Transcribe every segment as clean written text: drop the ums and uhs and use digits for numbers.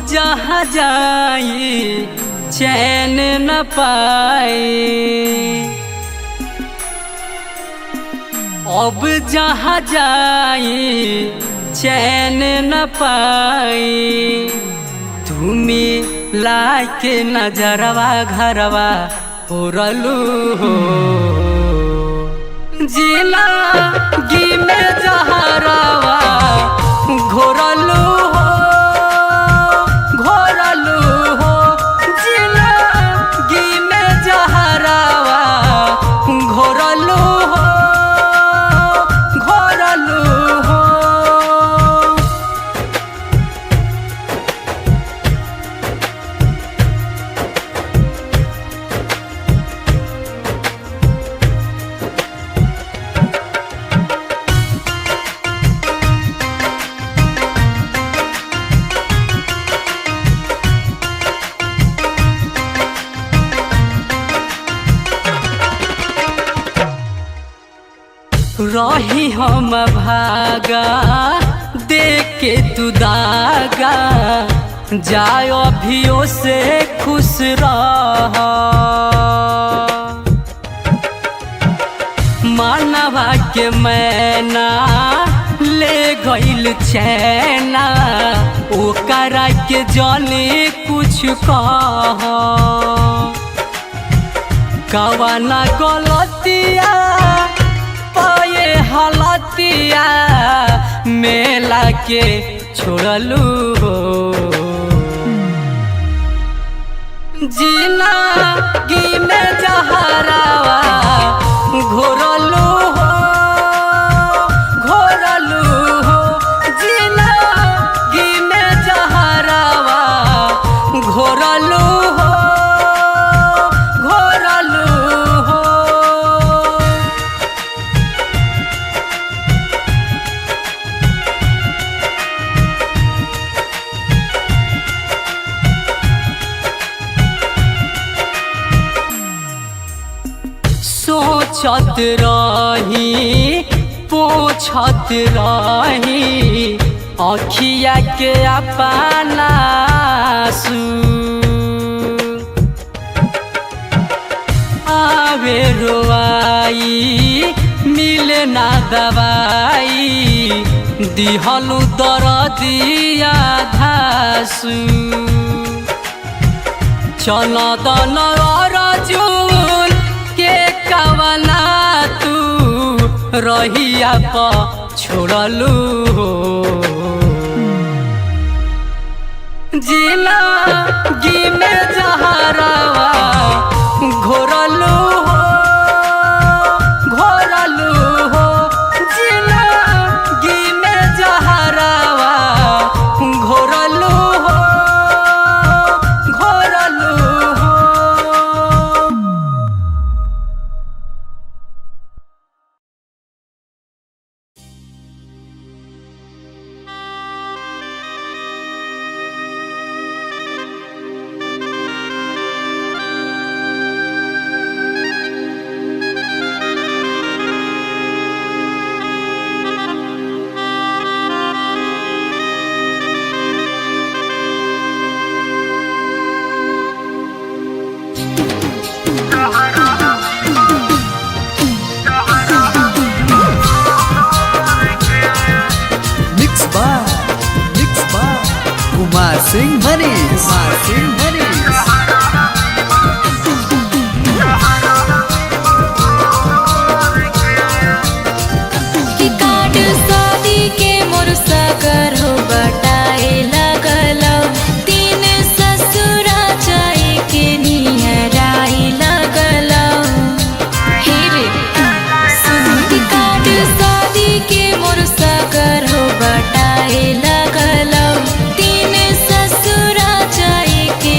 जहाँ जाई चैन न पाई, अब जहाँ जाई चैन न पाई। तुम्हें लाके नजरवा घरवा उड़लू हो, जिंदगी में जहरवा घोरलू हो, घोरलू हो। जिंदगी में जहरवा घोरलू हो, घोरलू हो। रही हम भागा देख के तू दागा, जाओ अभियो से खुश रह। मानवा के मैना ले गइल चैना, ओकरा के जाने कुछ कह। कवना गलतिया पाए हलतिया मेला के छोड़लू हो, जिंदगी में जहरवा घोरलू हो, घोरलू हो। जिंदगी में जहरवा घोरलू हो, घोरलू हो। सोचत रही पोछत रही अखिया के अपना आंसू, आवे रोआई मिले ना दवाई, दिहलू दर्दिया धासू। चल दन अर्जुन के कवना तू रहिया प छोड़लू हो, जिंदगी में जहरवा घोरलू हो, घोरलू हो। जिंदगी में जहरवा घोरलू हो, घोरलू हो। कुमार सिंह मनीष, कुमार सिंह मनीष। कि काट शादी के मोर सगर हो बटाए लगलौ, तीन ससुरा जाए के निहराई लगलौ। हे रे सुन कि काट शादी के मोर सगर हो बटाए लगलौ, तीन ससुरा जाए के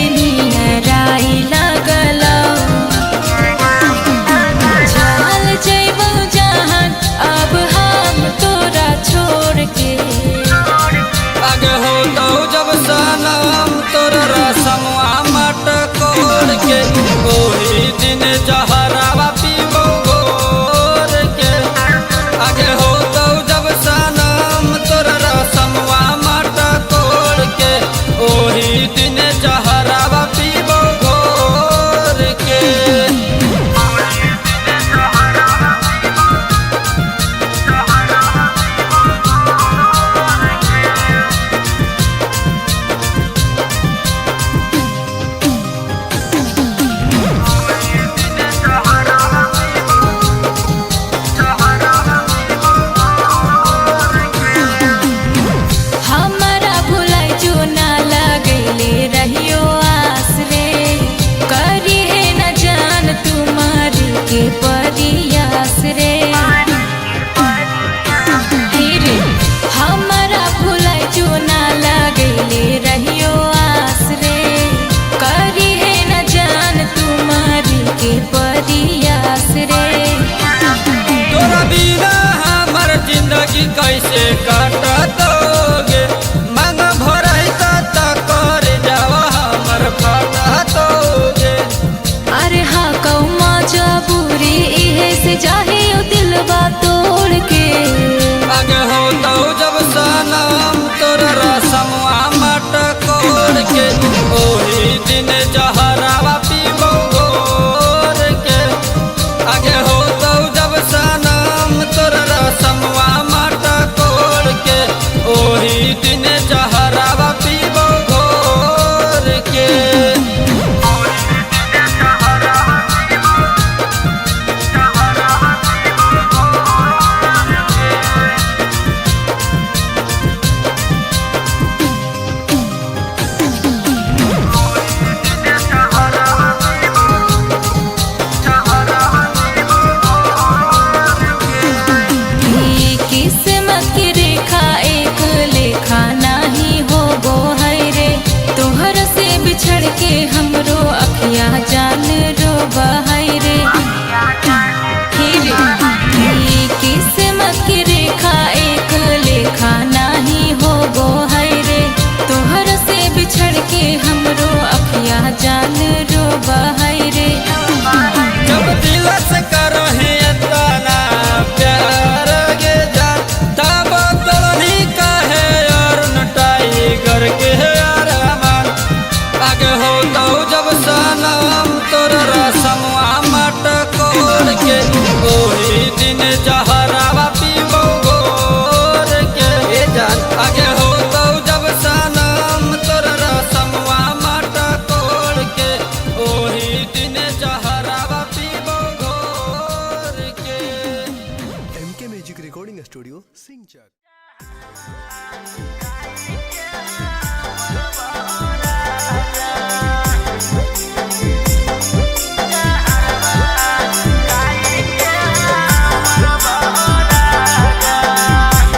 studio सिंचक।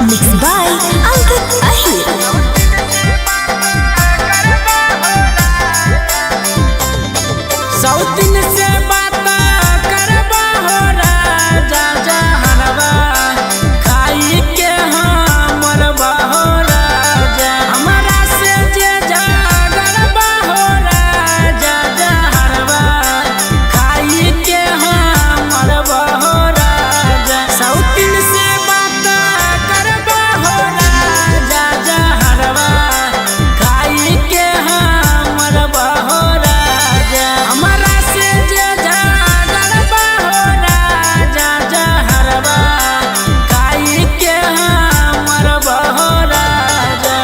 Mixed by Ankit Ahir. सौतिन से बात करबा हो राजा जहरवा खाई के हमर हो राजा हमरा से जे जागरबा हो राजा जहरवा खाई के हमर हो राजा सौतिन से बात करबा हो राजा जहरवा खाई के हमर हो राजा हमरा से जे जागरबा हो राजा जहरवा खाई के हमर हो राजा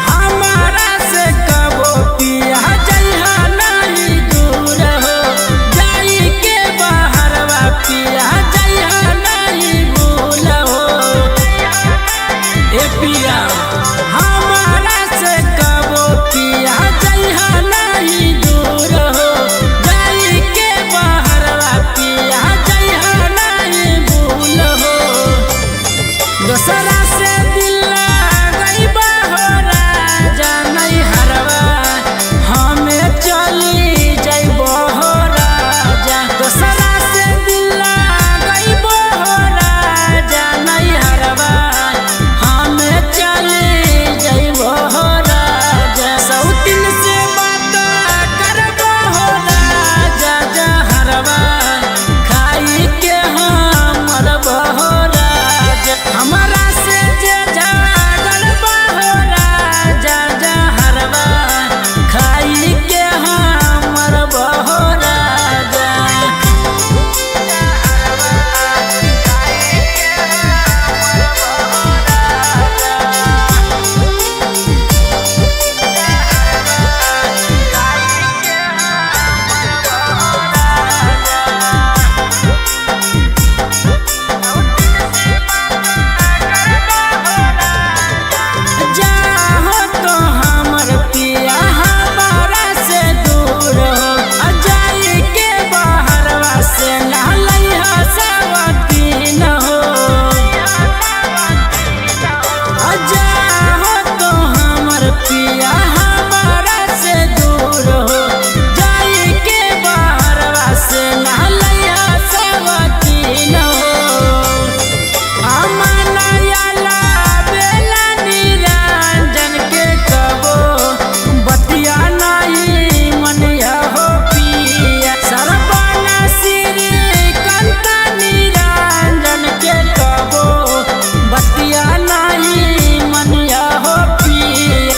हमारा से कबो पिया जइहा नहीं दूर हो जाई के बाहरवा पिया जइहा नहीं भूल हो ए पिया हमारा से कबो पिया जइहा नहीं दूर हो जाई के बाहरवा पिया जइहा नहीं भूल हो दोसरा से दिल गईबा हो राजा नहीं हरवा हमें चली जाइबो हो राजा दोसरा से दिल गईबो हो राजा नहीं हरवा हमें चली जाइबो हो राजा सौतिन से बात करबो हो राजा जहरवा खाई के हमर हो राजा हमरा से जे जागरबा हो राजा जहरवा खाई के हमर हो राजा जाहो तो हमर पिया हमारा से दूर हो जाई के बाहरवा से नहलैहा सवती न हो जाहो तो हमर पिया हमारा से दूर हो जाई के बाहरवा से नहलैहा सवती न हो अमनयाला बेला निरंजन के कबो बतिया नहीं मनिया हो पिया सरबन श्री कंता निरंजन के कबो बतिया नहीं मनिया हो पिया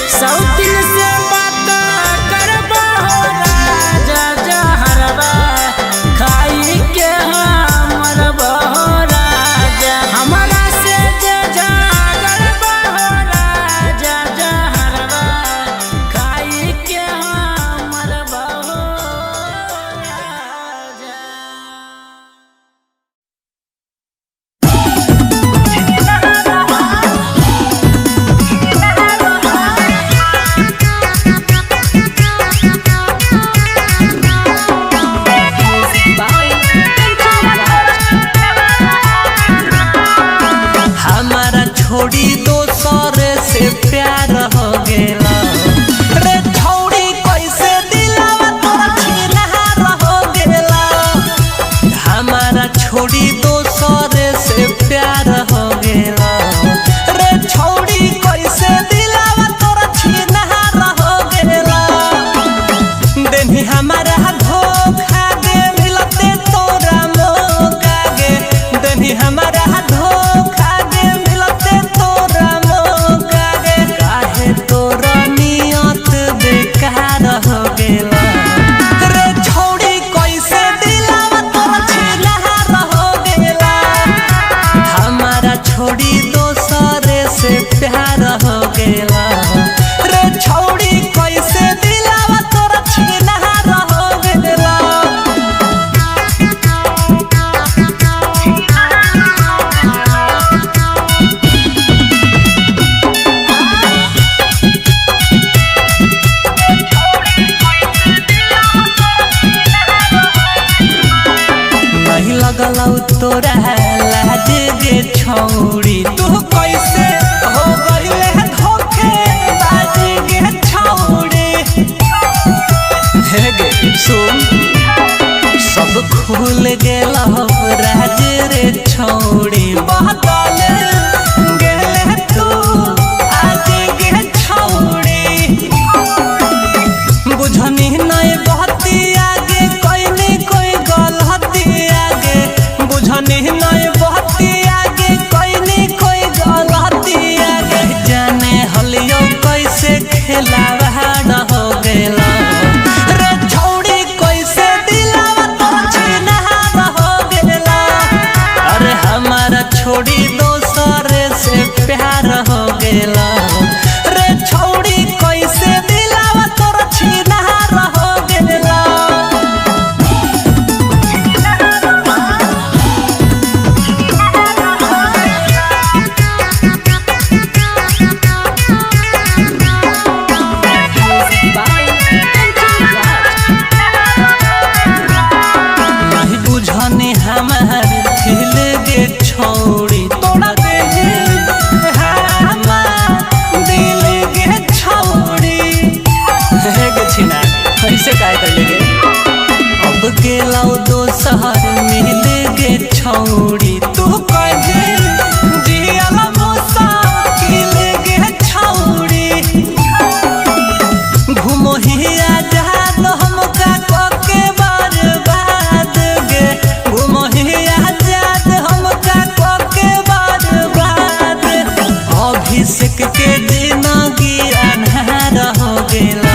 की अन्हार हो गेला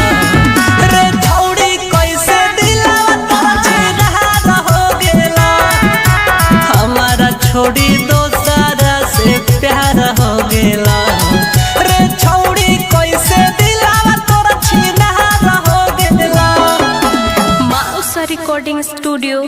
रे छौड़ी कैसे दिलावा तोरा छिनार हो गेला हमारा छोड़ी दोसरा से प्यार हो गेला रे छौड़ी कैसे दिलावा तोरा छिनार हो गेला Mausa Recording Studio.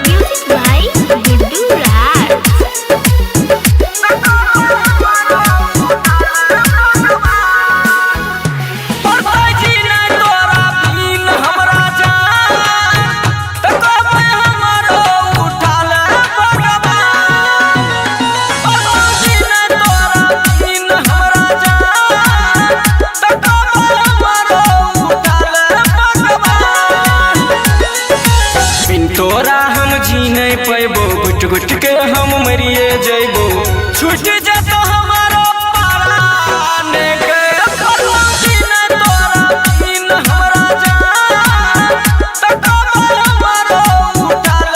Music by Guddu Raj. तोरा हम जी नहीं पैबो गुट गुट के हम मरिए जैबो छूट जातो हमारो पारान के परवासी न तोरा बिन हमरा जान तको हमारो उठाल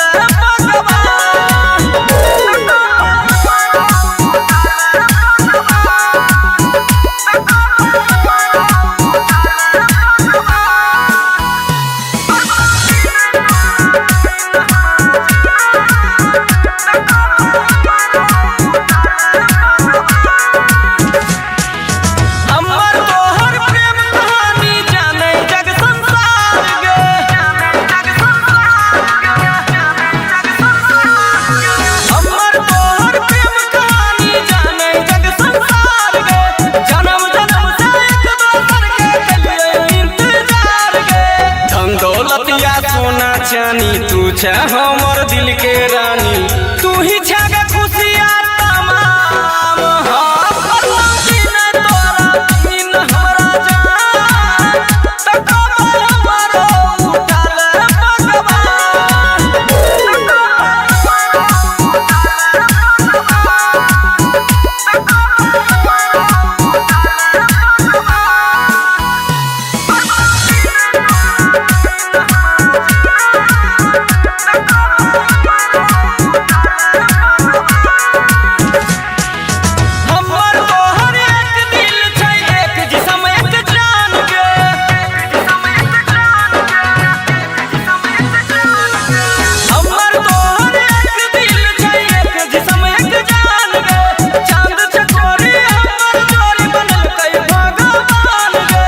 चानी तू छे हमर दिल के रानी तू ही छे खुशिया तमाम हाँ परवासी न तोरा बिन हमरा जान तको हमारो उठाल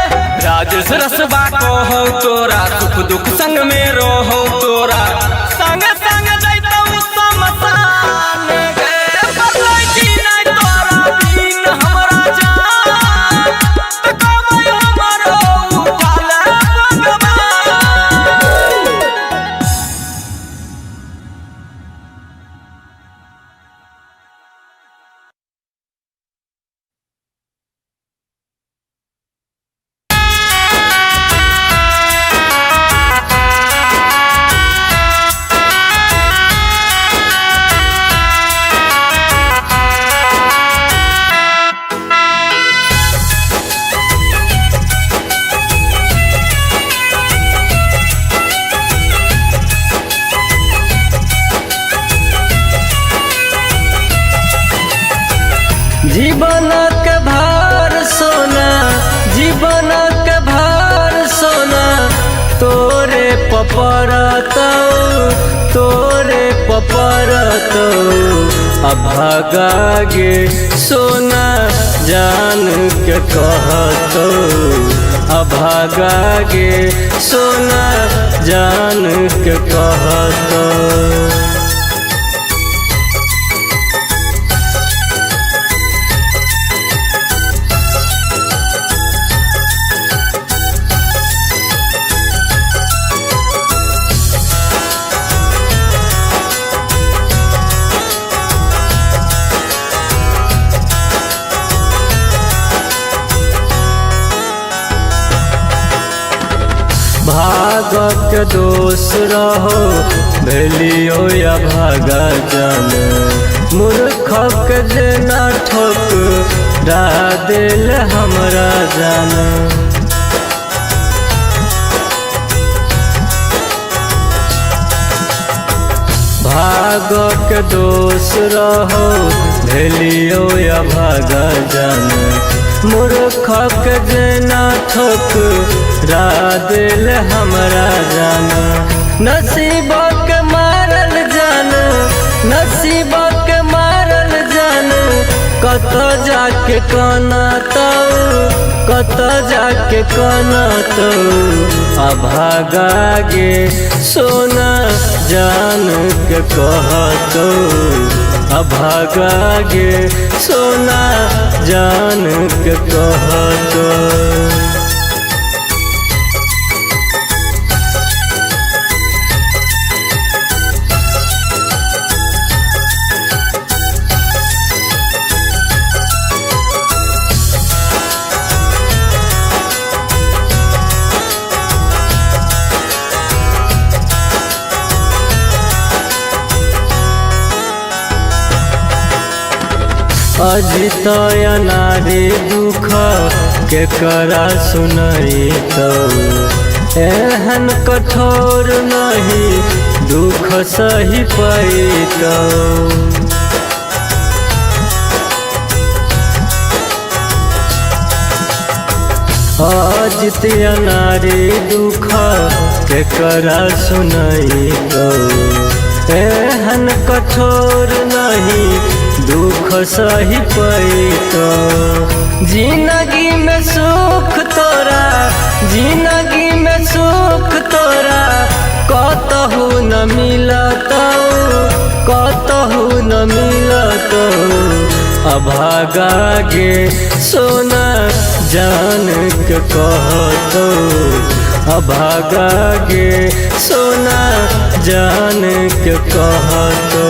रसबा को हो तोरा सुख दुख संग में रहो तोरा संग संग जैतौ समसान गे परवासी न तोरा बिन हमरा जान तको हमारो उठाल जीवन के भार सोना जीवन के भार सोना तोरे पपरतो अभागा गे सोना जान के कहतो अभागा गे सोना जान के कहतो भागक दोष रहो भेलियो या भागा जान मूर्ख के जेना ठोकरा दिल हमरा जान। भाग के दोष रहो भेलियो या भागा जान मूर्ख के जेना ठोकरा दिल हमरा जान। नसीब के मारल जान नसीब के मारल जान कत जाके काना तो कत जाके काना तो अभागा गे सोना जान के कहतो अभागा गे सोना जान के कहतो। अजित नारी दुख के करा सुनई तो एहन कठोर नहीं दुख सही पैतो। अजित नारी दुख के करा सुनई तो एहन कठोर नहीं दुख सही पैतो। जिंदगी में सुख तोरा जिंदगी में सुख तोरा कतहु न मिलतो कतहु न मिलतो। अभागा गे सोना जान के कहतो अभागा गे सोना जान के कहतो।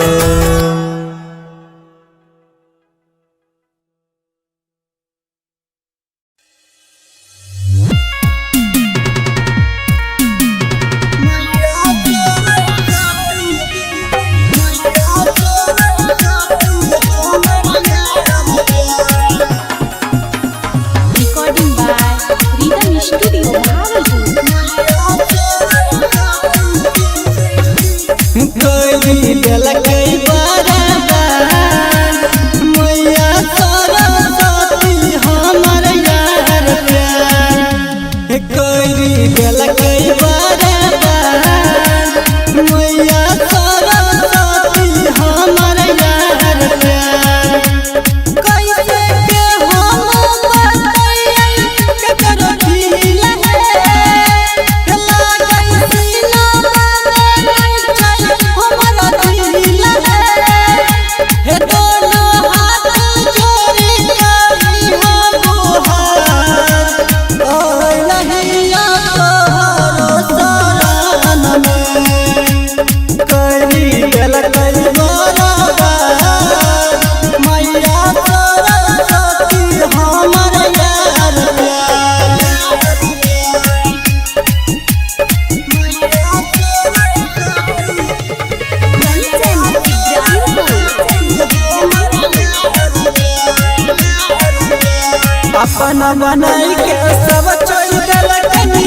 अपन बनाई के सब चोई गल कनी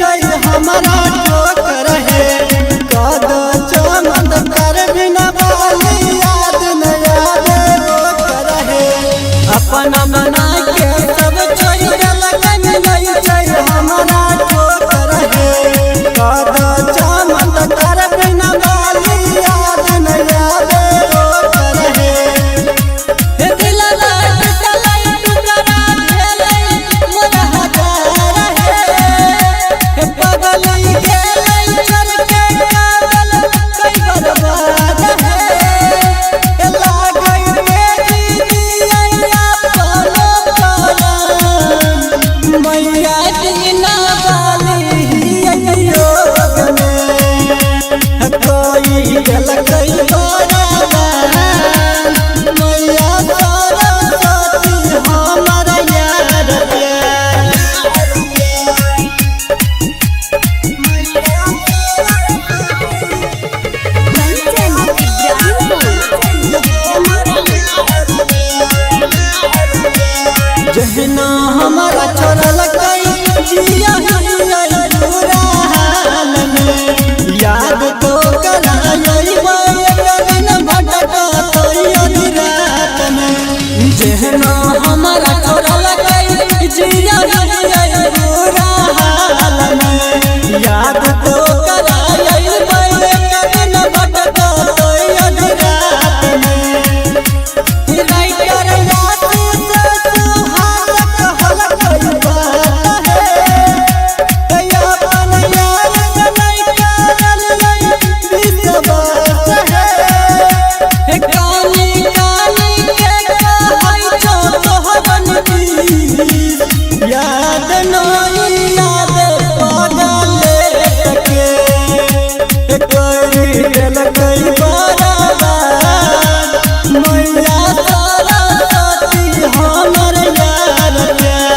चोई हमारा ठोकर है कद चमन कर बिना बोली याद न याद वो कर है। अपन बनाई के सब चोई गल कनी चोई हमारा ठोकर है कद चमन कर बिना बोली याद न याद वो कर है। दिल कई बराबर मैया सरस्वती हमर यार प्यार।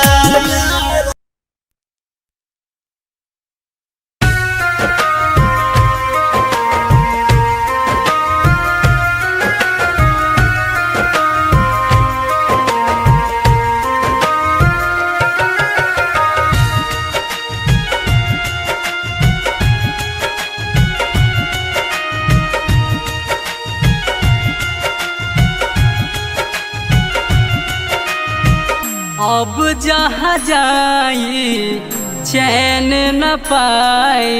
अब जहाँ जाई चैन न पाई,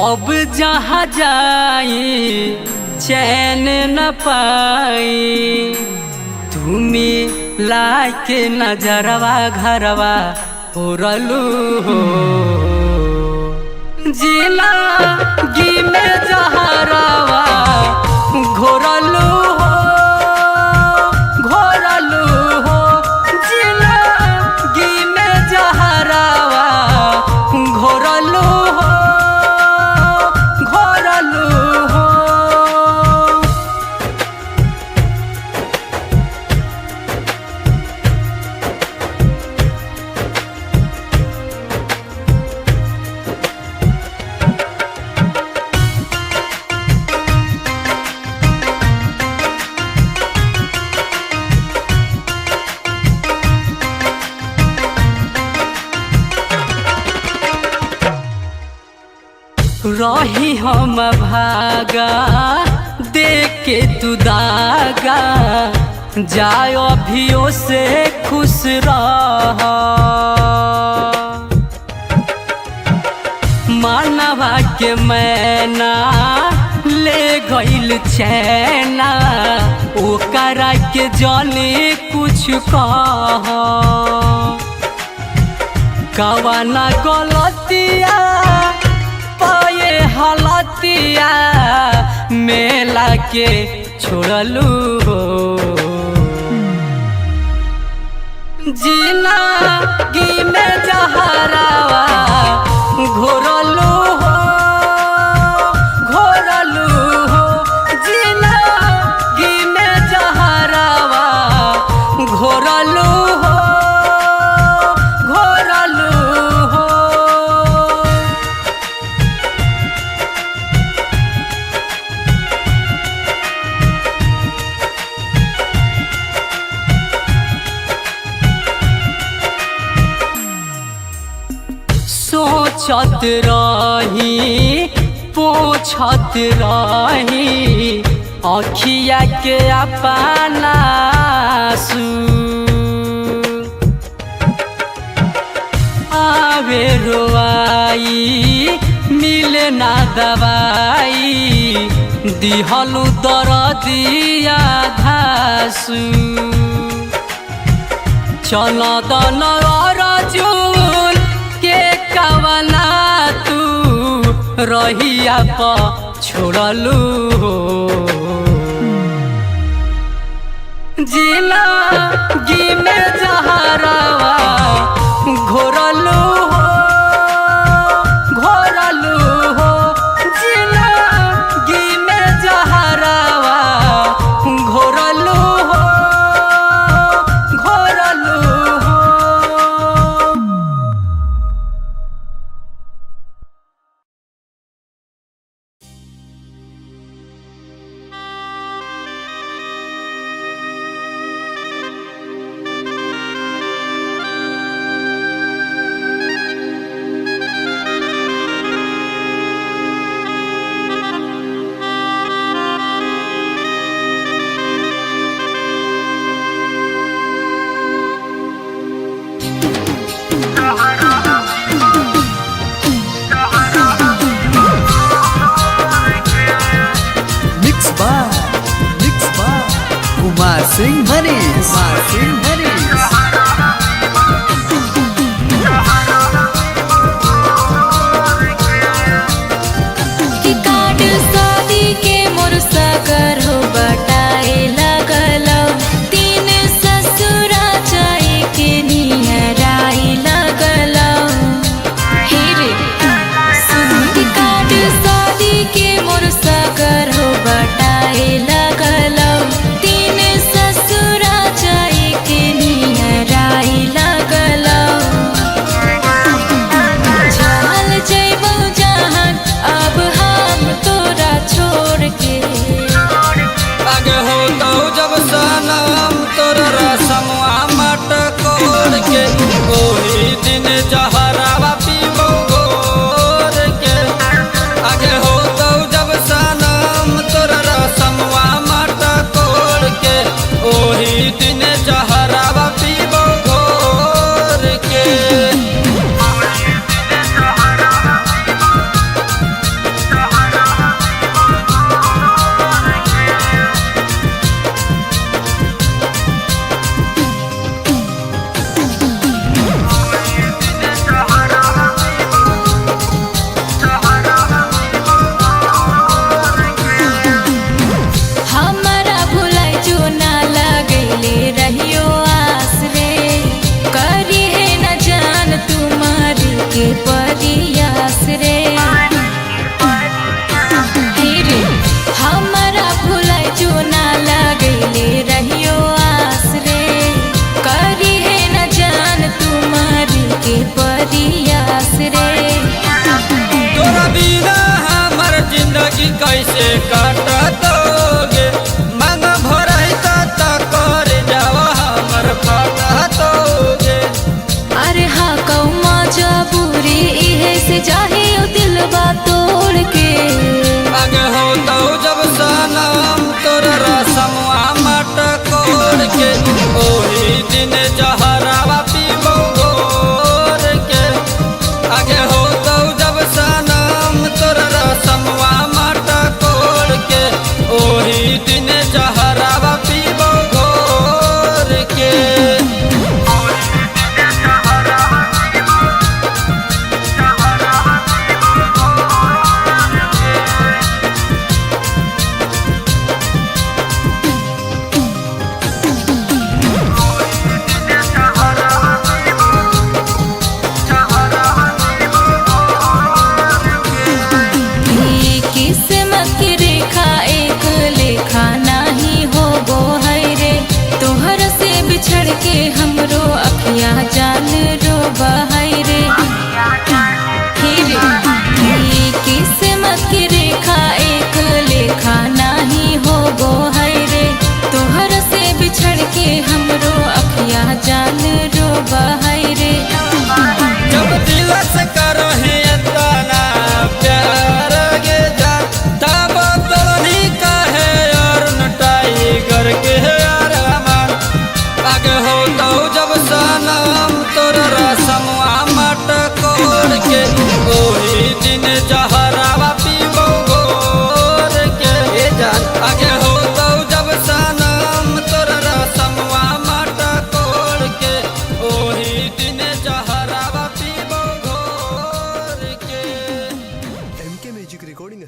अब जहाँ जाई चैन न पाई। तुम्हें लाके नजरवा घरवा उड़लू हो, जिला गी में जहरवा घोरलू रही हम भागा देख के तू दागा, जाओ अभियो से खुश रह। मानवा के मैना ले गइल चैना, ओकरा के जाने कुछ कह। कवाना गलतिया पाए हालतिया मेला के छोड़लू हो, जीना गी में जहरावा घोरलू हो, घोरलू हो। जीना गी में जहरावा घोरलू हो, घोरलू हो। सोचत रही पोछत रही अखिया के अपना आंसू, आवे रोआई मिले ना दवाई, दिहलु दरदिया धासु। चल दन अर्जुन के कवना तू रहिया प छोड़लू हो, जिला गी में जहरावा घोरलू हो, घोरलू हो। जिला गी में जहरावा घोरलू हो, घोरलू हो। कुमार सिंह मनीष, कुमार सिंह मनीष। कि काट शादी के मोर सगर हो बटाए लगल, तीन ससुरा जाए के निहराई लगल। हे रे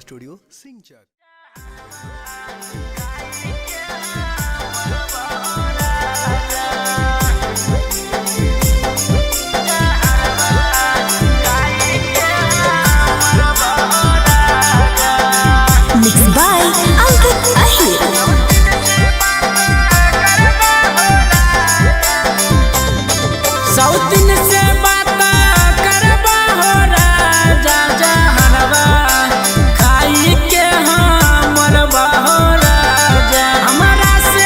studio सिंचक। Mixed by Ankit Ahir. सौतिन से बात करबा हो राजा जहरवा खाई के हमर हो राजा हमरा से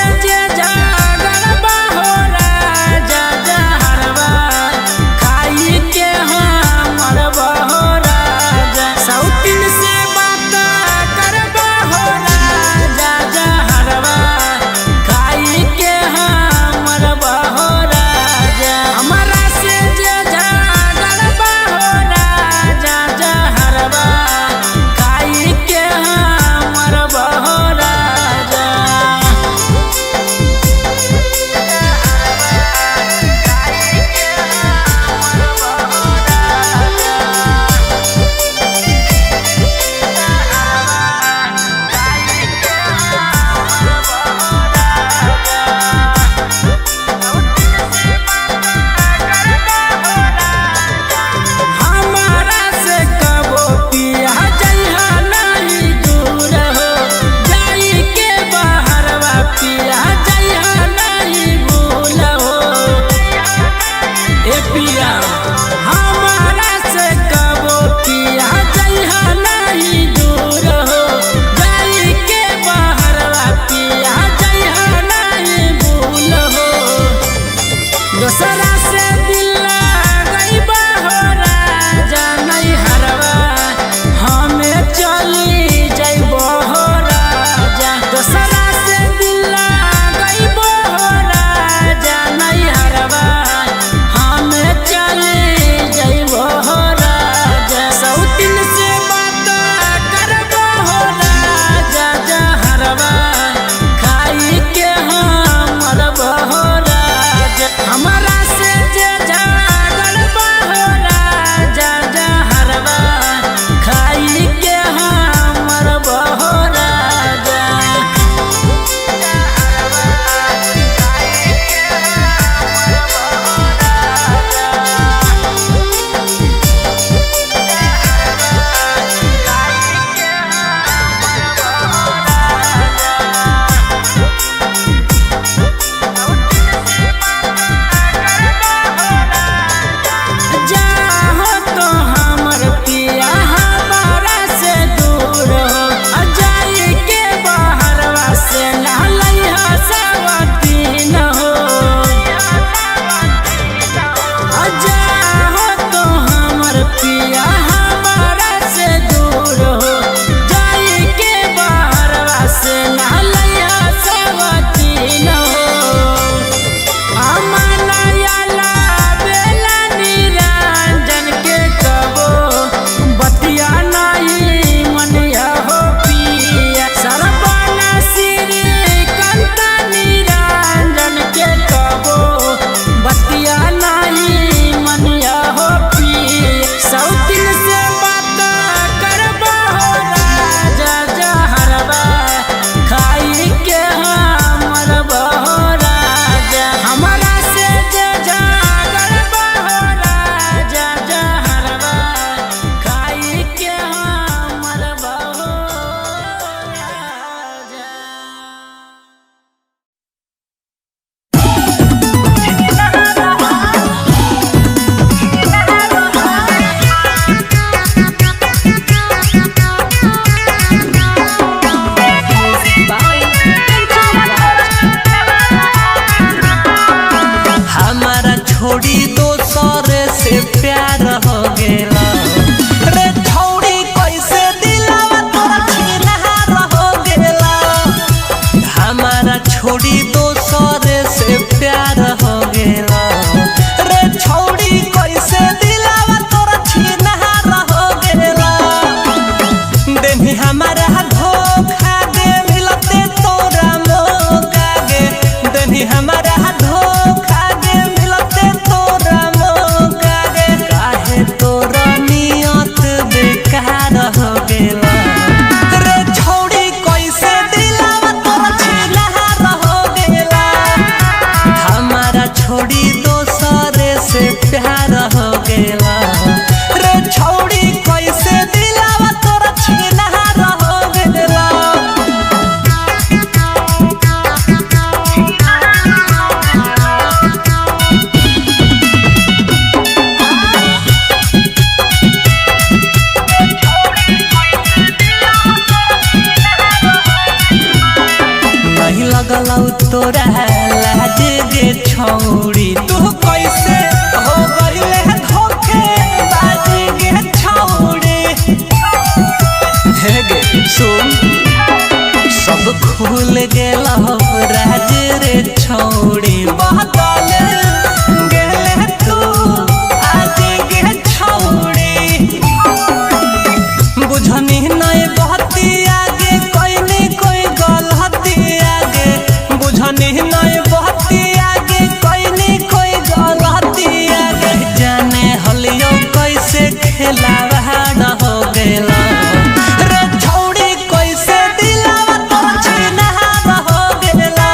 तोरा लाज गे छौड़ी तू कैसे हो गइले धोखे बाज गे छौड़ी हे गे सुन सब खुल गेल राज रे छौड़ी बदल गेले तू आज गे छौड़ी बुझनी नहीं बहती आगे कोई नहीं कोई गलती आगे बुझनी नहीं बहती आगे कोई नहीं कोई गलती आगे जाने हलियो कैसे खेलावा हो गेला रे छौड़ी कैसे दिलावा तोर छिनहा हो गेला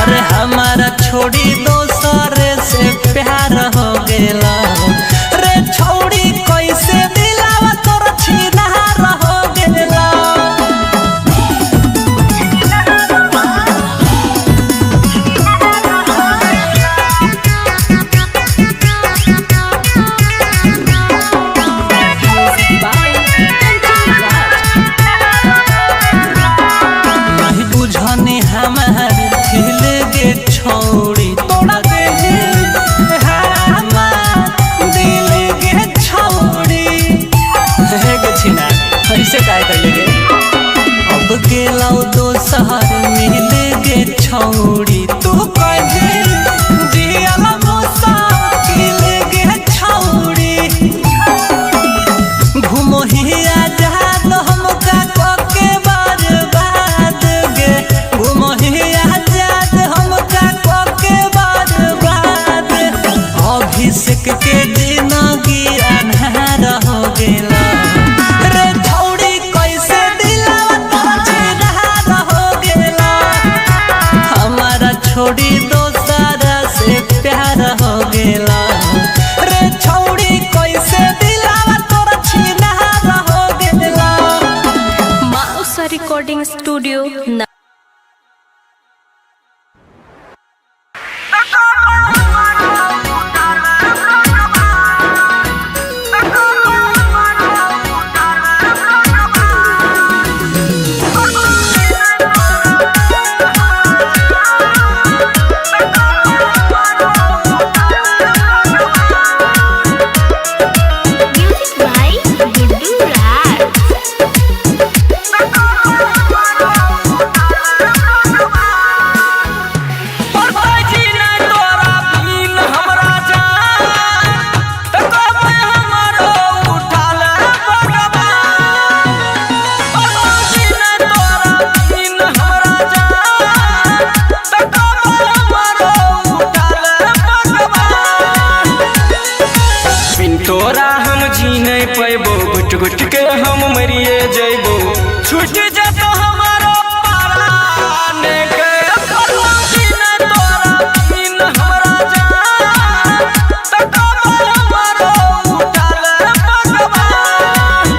अरे हमारा छोड़ी दोसर से प्यार हो गेला रे छौड़ी कैसे दिलावा तोर छिनहा हो गेला नहीं बुझनी हमार दिल गे छौड़ी तोड़ा दे हमार दिल गे छौड़ी हे गे छिना ऐसे काय कर लेगे अब गेलौ दोसर मिल गे छौड़ी तू कहे जियल मुसाकिल गे छौड़ी घूमो ही आजाद हमका कोके बर्बाद गे घूमो ही आजाद हमका कोके बर्बाद अभिषेक के जिंदगी अन्हार हो गेला रे छौड़ी कैसे दिलावा तोर छिनहार हो गेला हमारा छोड़ी दोसर से प्यार हो गेला रे छौड़ी कैसे दिलावा तोर छिनहार हो गेला Mausa Recording Studio. Music by Guddu Raj. तोरा हम जी नहीं पैबो गुट गुट के हम मरिए जैबो छूट जतो हमारो पारान के फलवा दिन तोरा दिन हमरा जान तको हमारो उठाल भगवान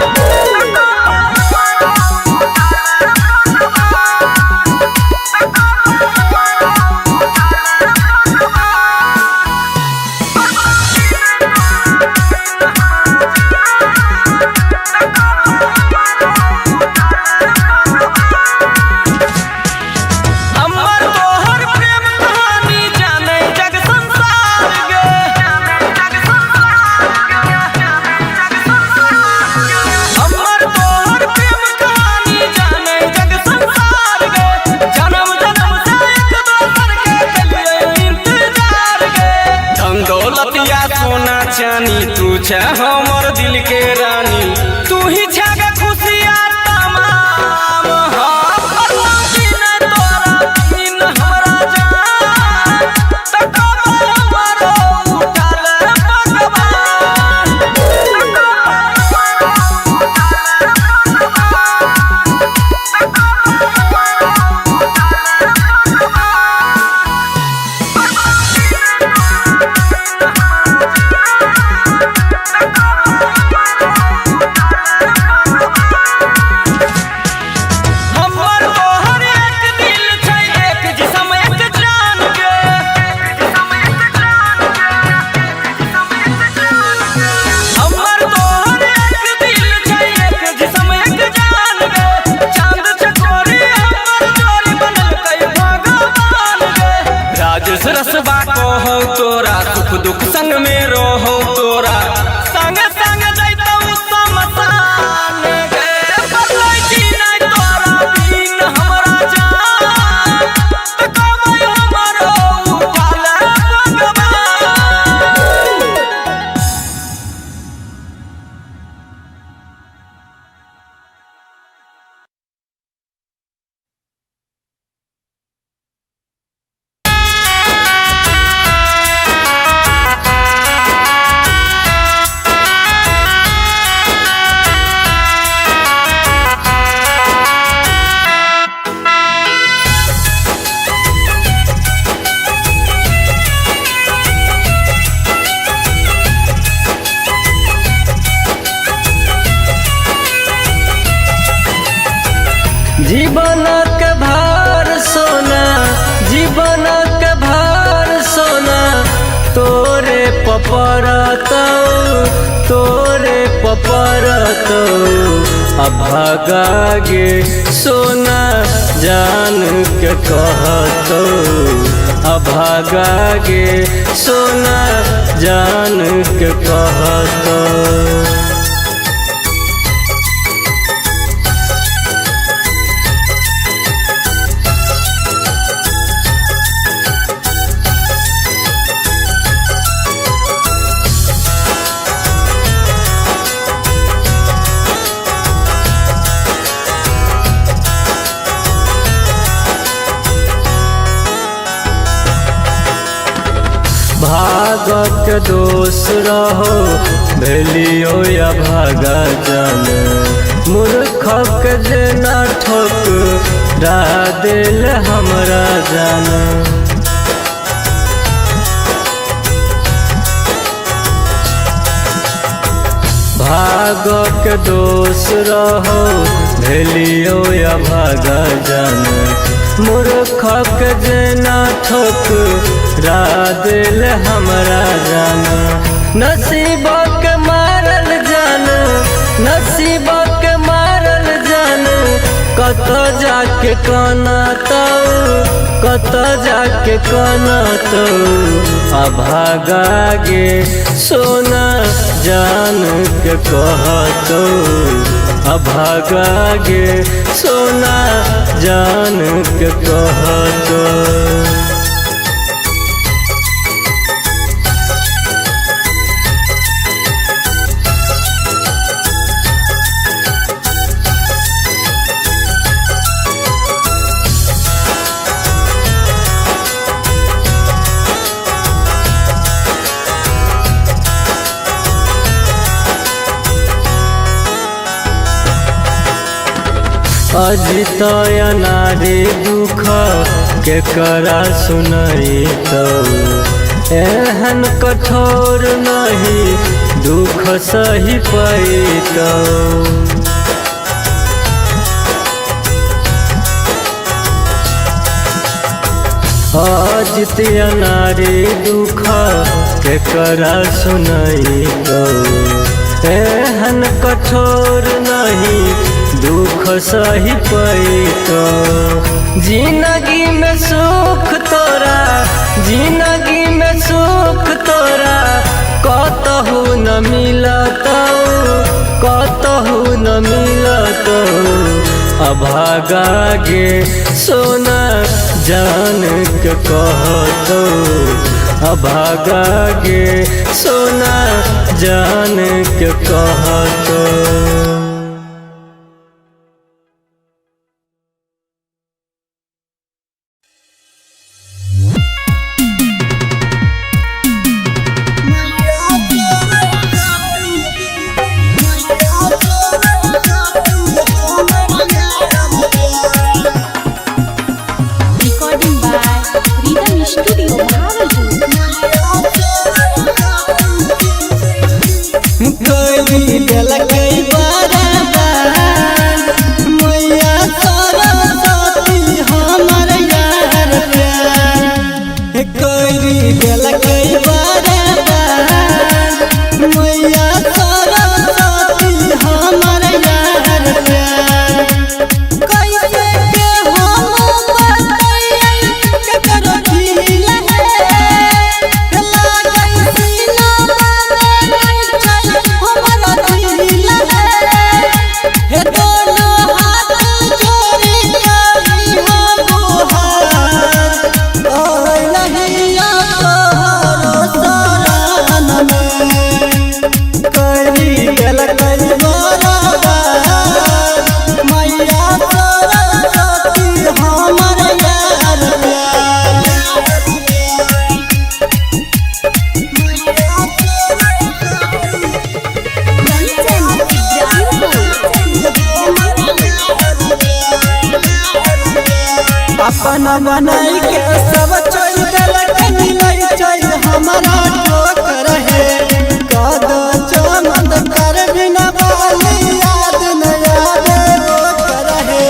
जीवन के भार सोना, जीवन के भार सोना तोरे पपरतो, तोरे पपरतो अभागा गे सोना जान के कहतो, अभागा गे सोना जान के कहतो। भागक दोष रहो भेलियो या भागा जान, मूर्खक जेना ठोकरा दिल हमरा जान। भागक दोष रहो भेलियो या भागा जान, मूर्खक जेना ठोकरा दिल हमरा जान। नसीबक मारल जान, नसीबक मारल जान कत जाके कनतो, कत जाके कनतो अभागा गे सोना जान के कहतो, अभागा गे सोना जान के कहतो। अजित नारी दुख के करा सुनई तो, एहन कठोर नहीं दुख सही पैतो। अजित नारी दुख के करा सुनई तो, एहन कठोर नहीं दुख सही पैतो। जिंदगी में सुख तोरा, जिंदगी में सुख तोरा कतहु न मिलतो, कतहु न मिलतो अभागा गे सोना जान के कहतो, अभागा गे सोना जान के कहतो। अपना बनाई के सब चोई देलक मिलई चोई हमारा ठोकर है कद चमन कर बिना बाली याद न याद वो कर है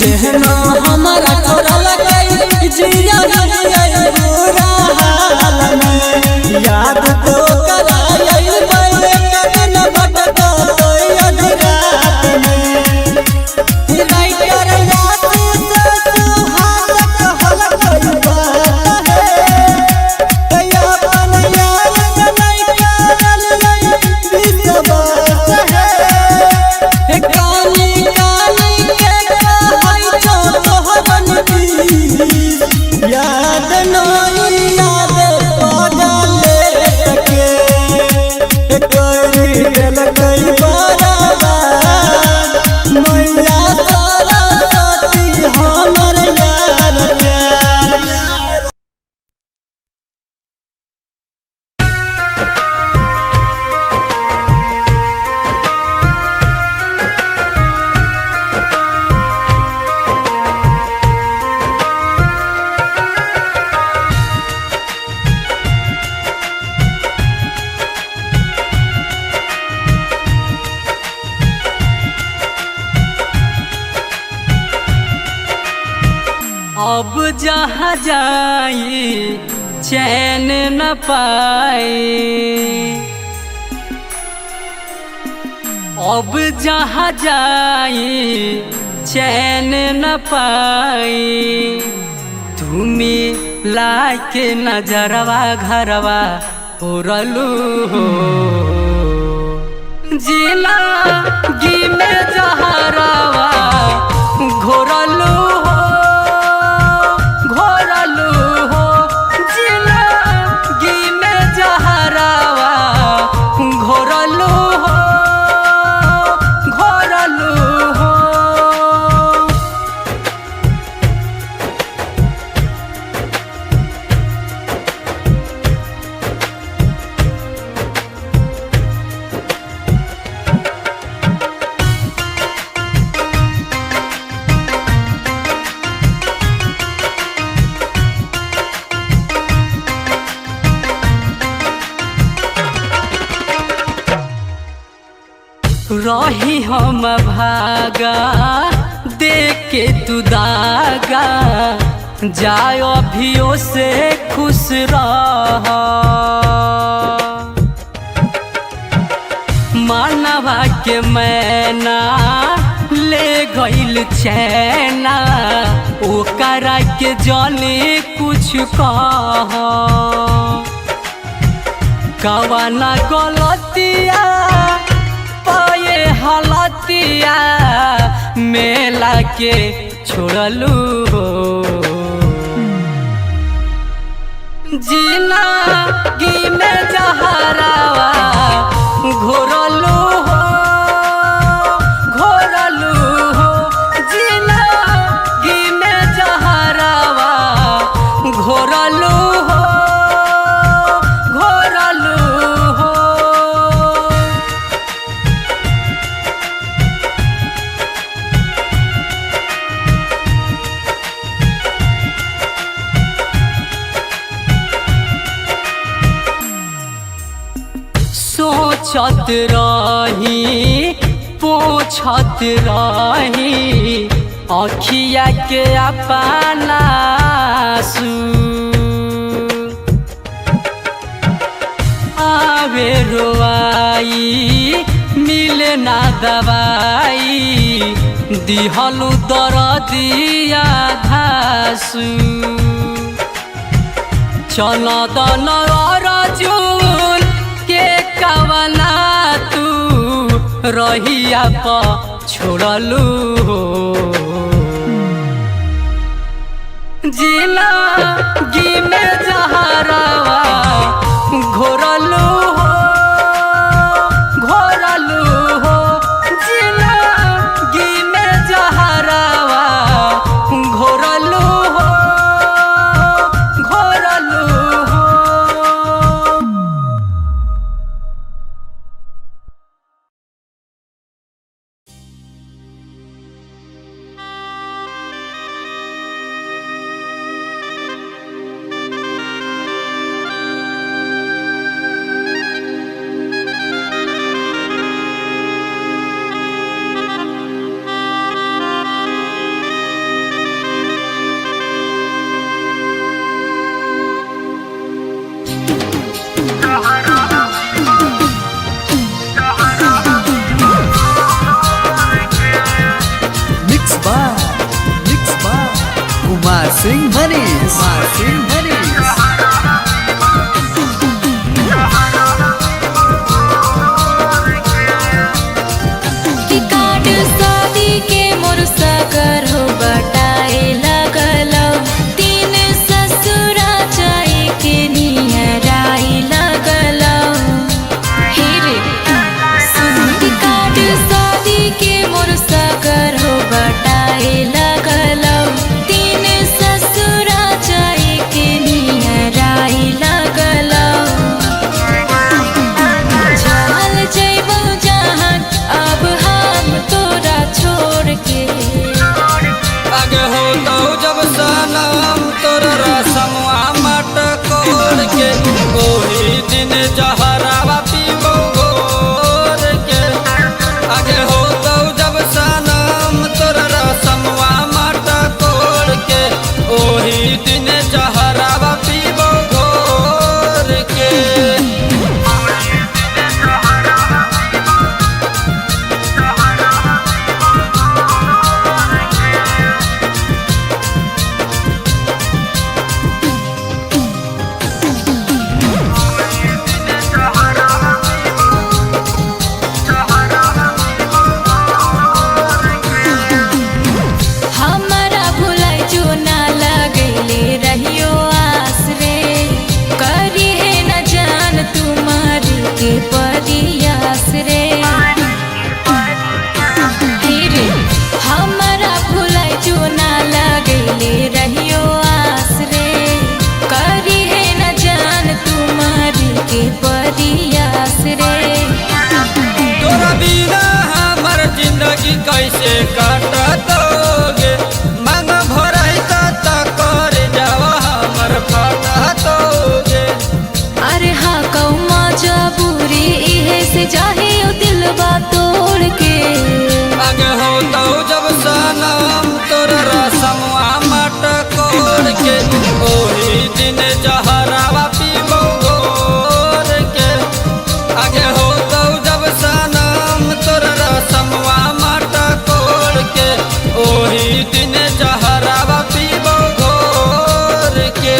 जेहनो हमारा छोरा लगाई जिया नहीं बुरा हाल में याद तो कराई बाई कदन भटका तो अधरात में राइटर याद से सुहाग कहल कोई बात है या अपन याद नहीं करल विश्वास है काली काली के कहै छो तोहरन की याद नहीं याद पागल के कोई दिल कोई बराबर मैया सरस्वती हमर यार प्यार। अब जहाँ जाई चैन न पाई, अब जहाँ जाई चैन न पाई। तुम्हें लाके नजरवा घरवा उड़लू हो जिला गी में जहरवा घोरलू हो रही हम भागा देख के तू दागा जाय अभियो से खुश रह। मानवा के मैना ले गइल चैना ओकरा के जाने कुछ कह कवाना गलतिया पाए हालतिया मेला के छोड़लू हो जिला गी में जहरावा घोरलू हो जिला गी में जहरावा घोरलू हो सोचत रही पूछत रही अखिया के अपना आवे रोआई मिले ना दवाई दिहलु दरदिया घासू चल दन अर्जुन के कवना तू रहिया प छोड़लू हो जिला गी में जहरावा घोरलू हो जिला गी में जहरावा घोरलू हो सिंह मनीष कुमार सिंह मनीष कि काट शादी के मोर सागर हो बटाए लगल तीन ससुरा जाए के निहराई लगल हे रे सुन कि काट शादी के मोर सागर हो बटाए लगल तीन ससुरा जाए के निहराई लगल चल जइबो जहाँ अब हम तोरा छोड़ के आगे हो तो जब सनम तोर रसमवा मट कोड़ के ओही दिन जहरावा पीबो घोर के आगे हो तो जब सनम तोर रसमवा मट कोड़ के ओही दिन जहरावा पीबो घोर के हमारा भुलाई जो ना लगैले रहियो आस रे करी है न जान तुम्हारी के परियास रे हे रे हमारा भुलाई जो ना लगैले रहियो आस रे करी है न जान तुम्हारी के परियास रे तोरा बिना हमर जिंदगी कैसे काटतोगे मांग भराई त कर जाव हमर फटतोगे अरे हाँ कौमा जबूरी इहे से जाहे ओ दिलवा तोड़ के आगे हो तो जब सनम तोर रसमवा मट कोड़ के ओही दिन जहरावा पीबो घोर के आगे हो तो जब सनम तोर रसमवा मट कोड़ के ओही दिन जहरावा पीबो घोर के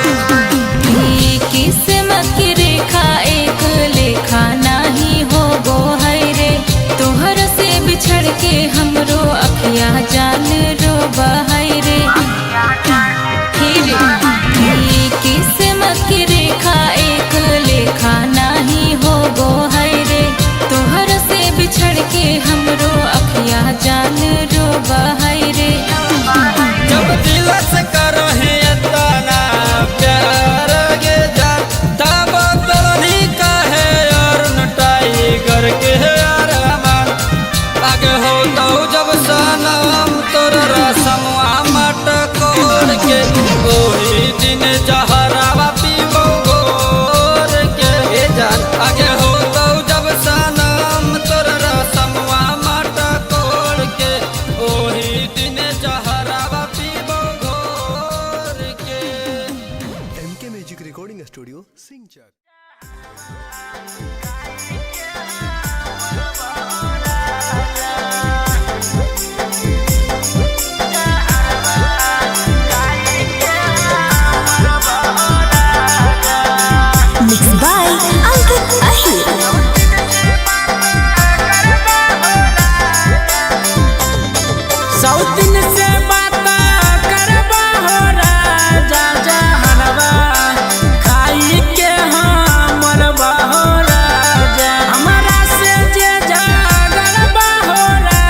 ई किस्मत की रेखा एक लेखा नाही हो गो है रे तोहर से बिछड़ के हमरो अखिया जान रो बहाई रे हे रे ई किस्मत की रेखा एक लेखा नाही हो गो है रे तोहर से बिछड़ के हमरो अखिया जान रो बहाई रे जब दिल से करहे तना प्यार गे जा तब तोनी कहे अरुण टाइगर के अरमान आगे हो तो जब सनम तोर रसमवा मट कोड़ के ओही दिन जहरावा पीबो घोर के ए जान आगे हो तो जब सनम तोर रसमवा मट कोड़ के ओही दिन जहरावा पीबो घोर के MK Music Recording Studio, Singchak. Mixed by Ankit Ahir. सौतिन से बात करबा हो राजा जहरवा खाई के हमर बहो राजा हमरा से जे जागरबा हो राजा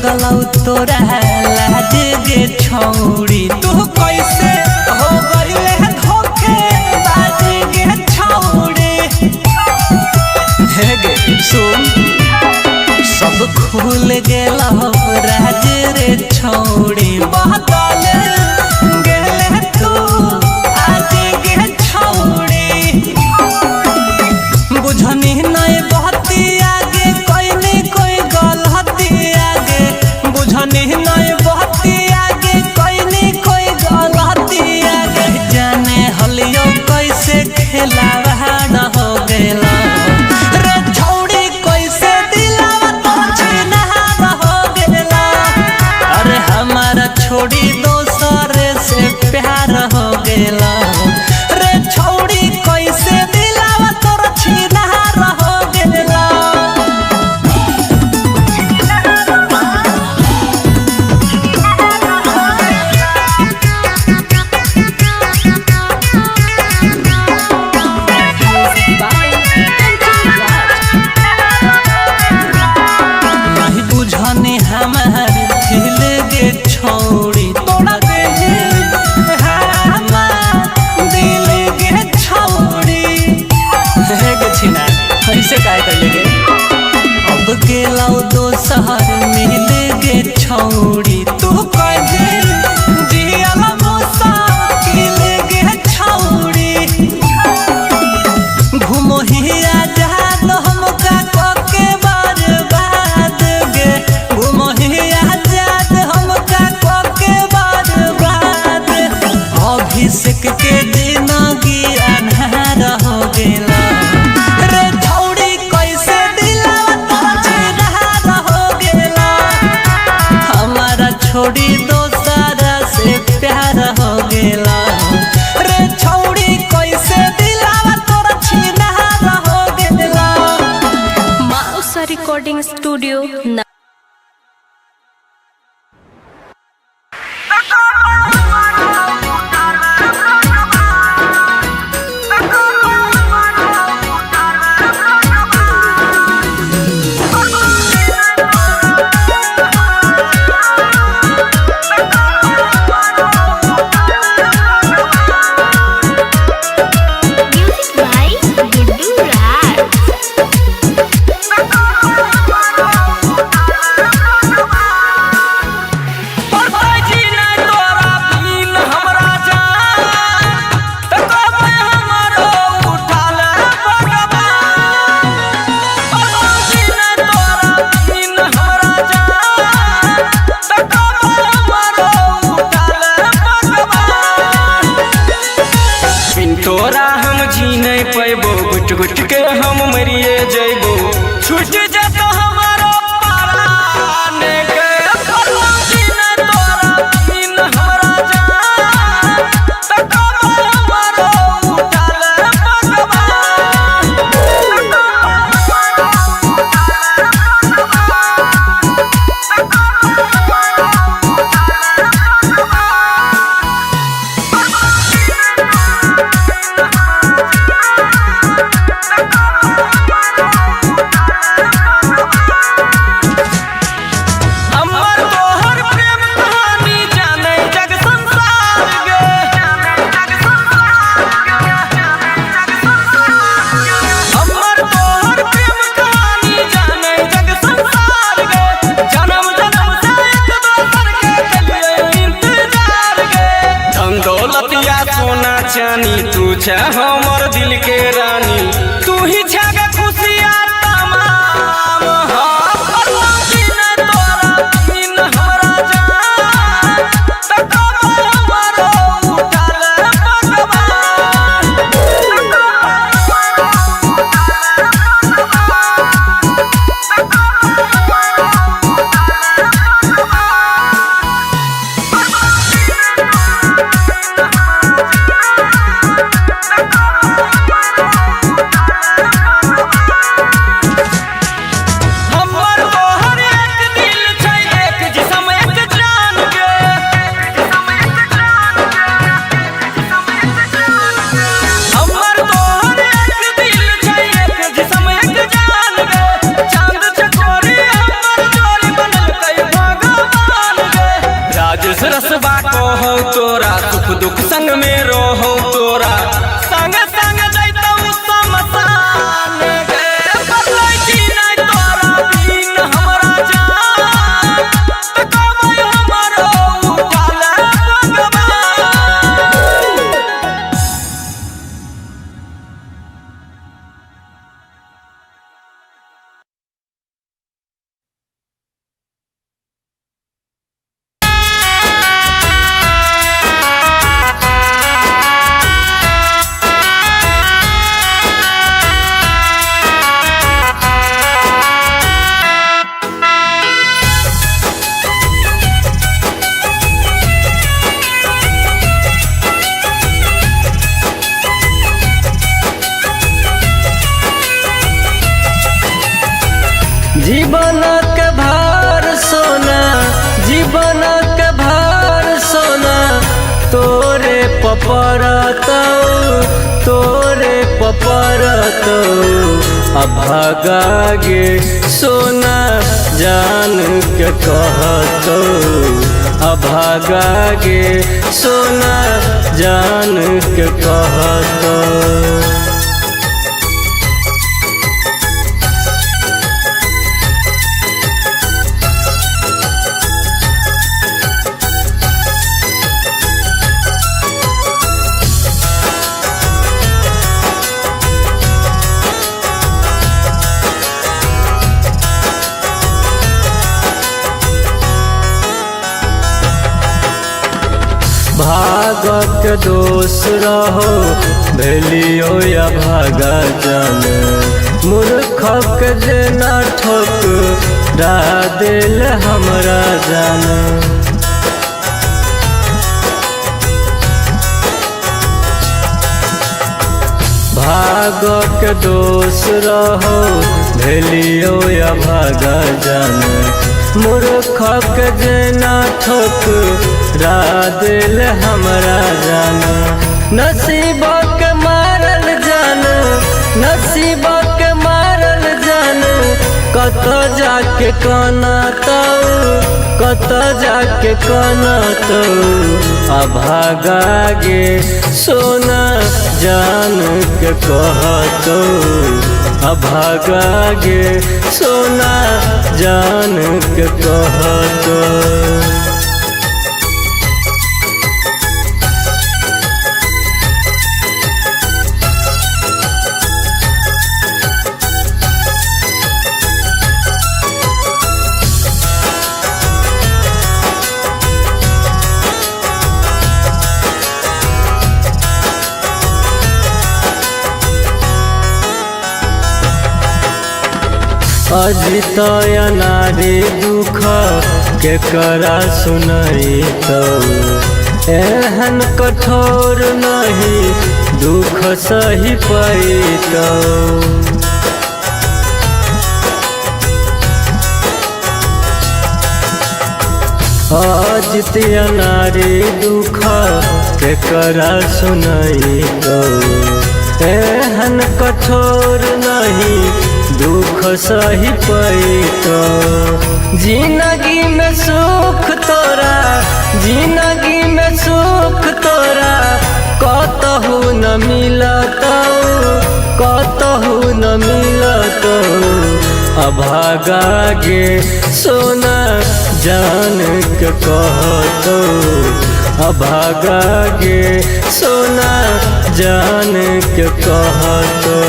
लगल तोरा लाज गे छौड़ी तू कैसे हो गइले धोखे बाज गे छौड़ी हे गे सुन सब खुल गेल राज रे छौड़ी बदल गेले तू आज गे छौड़ी बुझनी नहीं बहती आगे कोई नहीं कोई गलती आगे बुझनी नहीं बहती आगे कोई नहीं कोई गलती आगे जाने हलियो कैसे खेला न हो गेला रे छौड़ी कैसे दिलावा तो छीना हो गेला अरे हमारा छोड़ी दोसर से प्यार हो गेला रे छौड़ी कैसे दिलावा तो छीना हो गेला नहीं बुझनी हमार दिल गे छौड़ी तोड़ा दे हमार दिल गे छौड़ी हे गे छिना ऐसे काय कर गे अब गेलौ दोसर मिल गे छौड़ी तू कह दे जियल मुसा किल गे छौड़ी घूमो ही आजाद हमका कोके बर्बाद गे घूमो ही आजाद हमका कोके बर्बाद अभिषेक के जिंदगी अन्हार हो गेला रे छौड़ी कैसे दिलावा तो छीना हो गेला हमारा छोड़ी दोसर से प्यार हो गेला रे छौड़ी कैसे दिलावा तो छीना हो गेला माउसा recording studio music by Guddu Raj तोरा हम जी नहीं पैबो गुट गुट के हम मरिए जैबो छूट जतो हमारो पारान के दिन तोरा दिन हमरा जान तक हमारो उठाल भगवान अमर तोहर प्रेम कहानी जाने जग संसार गे अमर तोहर प्रेम कहानी जाने जग संसार गे जन्म जन्म से एक दोसर के कलिए इंतजार गे धन दौलतिया सोना चानी तू छे हमर दिल के रानी तू ही छे गे खुशियाँ तमाम दिन हमरा जान तक हमारो उठाल भगवान Thank you. पपरतो तोरे पपरतो अभागा गे सोना जान के कहतो अभागा गे सोना जान के कहतो। भागक दोष रहो भेलियो या भागा जान मूर्खक जेना ठोकरा दिल हमरा जान। भागक दोष रहो भेलियो या भागा जान मूर्खक जेना ठोकरा दिल हमरा जान। नसीबक मारल जान नसीबक मारल जान कत जाके कनतो कत जाके कनतो अभागा गे सोना जान के कहतो अभागा गे सोना जान के कहतो। अजित नारी दुख के करा सुनई तो एहन कठोर नहीं दुख सही पैतो। अजित नारी दुख के करा सुनई तो एहन कठोर नहीं दुख सही पैतो। जिंदगी में सुख तोरा जिंदगी में सुख तोरा कतहु न मिलतो कतहु न मिलतो अभागा गे सोना जान के कहतो अभागा गे सोना जान के कहतो।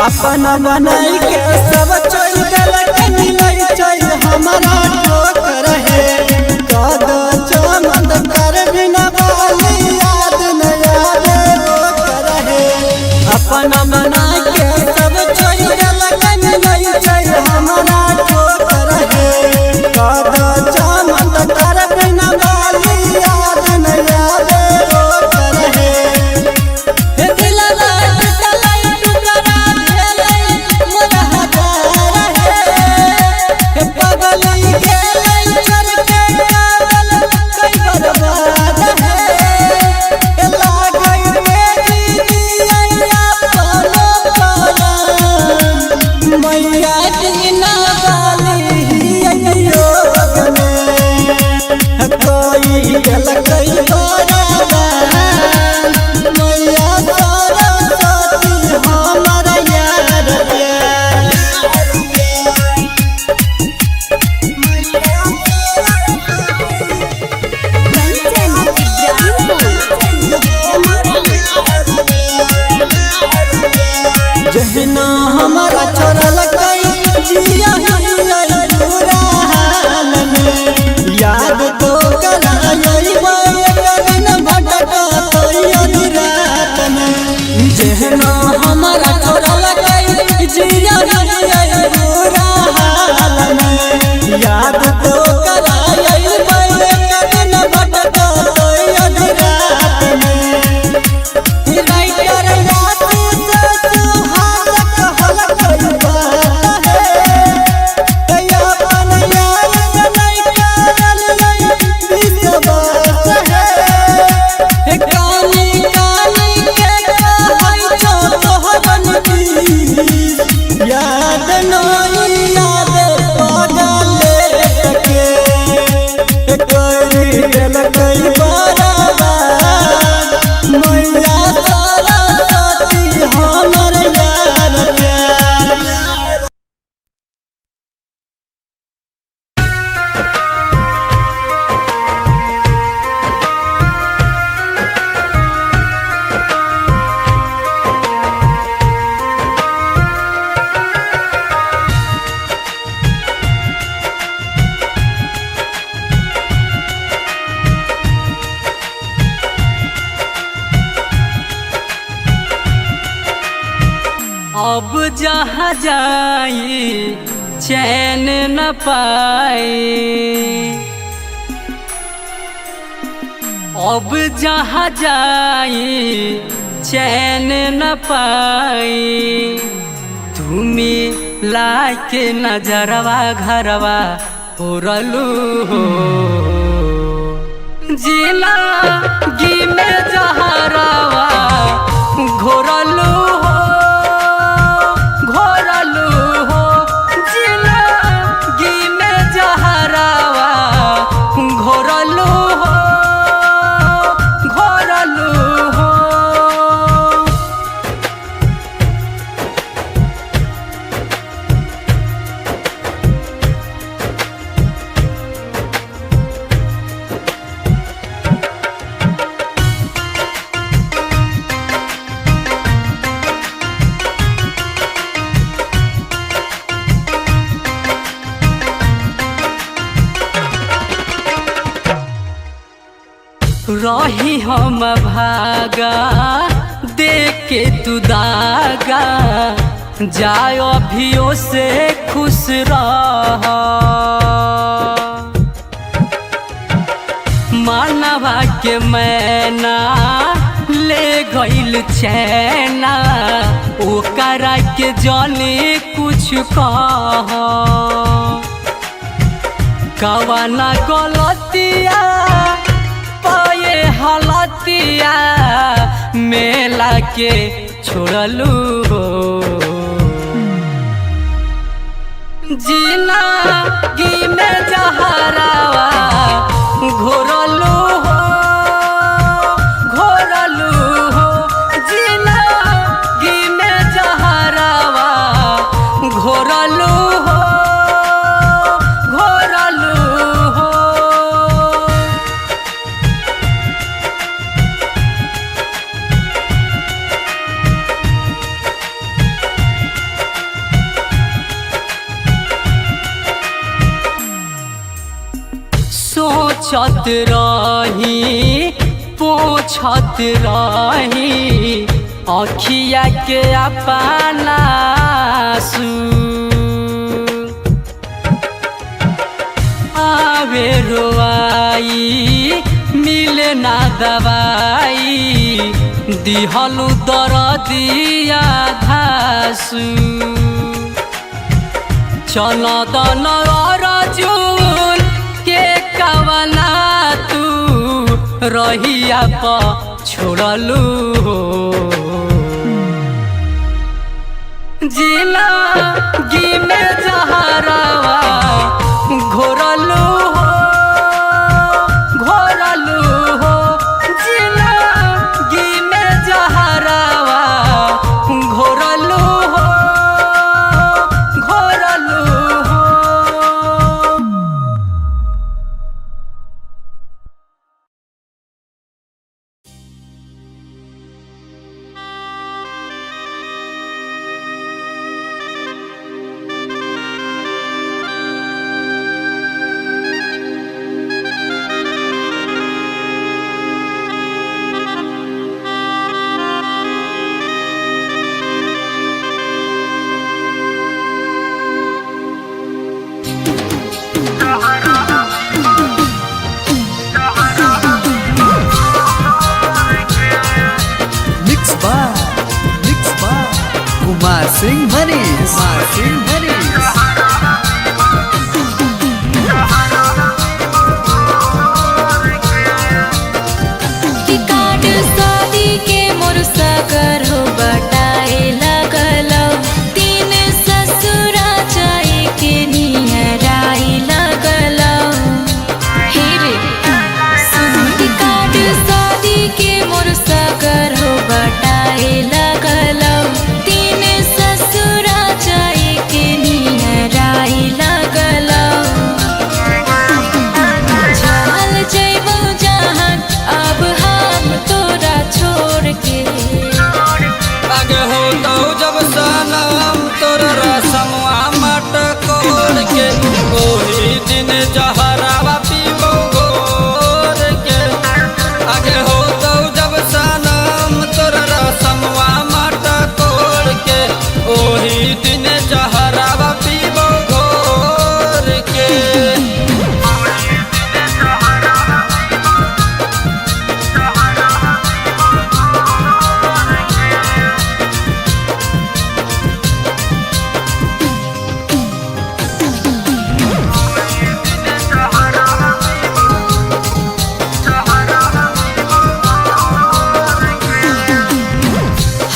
अपना बनाई के सब चोई गलत मिलई चोई हमारा ठोकर है कद चमन कर बिना बाली याद न आवे वो कर है। अपना बनाई के सब चोई गलत मिलई चोई हमारा ठोकर है कद चमन जहना हमारा छोड़ल कई जिया पूरा हाल में याद तो कराई न भटका तो रात में जहना हमारा छोड़ल कई जिया पूरा हाल में याद तो कराई न भटका तो रात में याद नहीं याद पागल के कोई दिल कोई बराबर मैया सारा साथी हमर यार प्यार। अब जहाँ जाई चैन न पाई, अब जहाँ जाई चैन न पाई। तुम्हें लाके नजरवा घरवा उड़लू हो, जिला गी में जहरवा घोरलू हो, घोरलू हो, जिला गी में जहरवा घोरलू हो, घोरलू हो। रही हम भागा देख के तू दागा, जाओ अभियो से खुश रह। मानवा के मैना ले गइल चैना, ओकरा के जाने कुछ कह। कवाना गलतिया पाए हलतिया मेला के छोड़लू हो, जिला गी में जहरवा घोरलू हो, घोरलू हो, जिला गी में जहरवा घोरलू हो, घोरलू हो। सोचत रही पोछत रही अखिया के अपना आंसू, आवे रोआई मिले ना दवाई, दिहलु दरदिया धासु। चनदन अर्जुन के कवना तू रहिया प छोड़लू हो, जिला गी में जहरवा घोरलू हो, घोरलू हो, जिला गी में जहरवा घोरलू हो, घोरलू हो। सिंह मनीष कुमार सिंह मनीष कि कार्ड शादी के मोर सागर हो बटाए लगलो तीन ससुरा जाए के निहराई लगलो हे रे सुन कि कार्ड शादी के मोर सागर हो बटाए लगलो तीन ससुरा जाए के निहराई लगलो चल जइबो जहान अब हम तोरा छोड़ के आगे हो तो जब सनम तोर रसमवा मट कोड़ के ओही दिन जहरावा पीबो घोर के आगे हो तो जब सनम तोर रसमवा मट कोड़ के ओही दिन जहरावा पीबो घोर के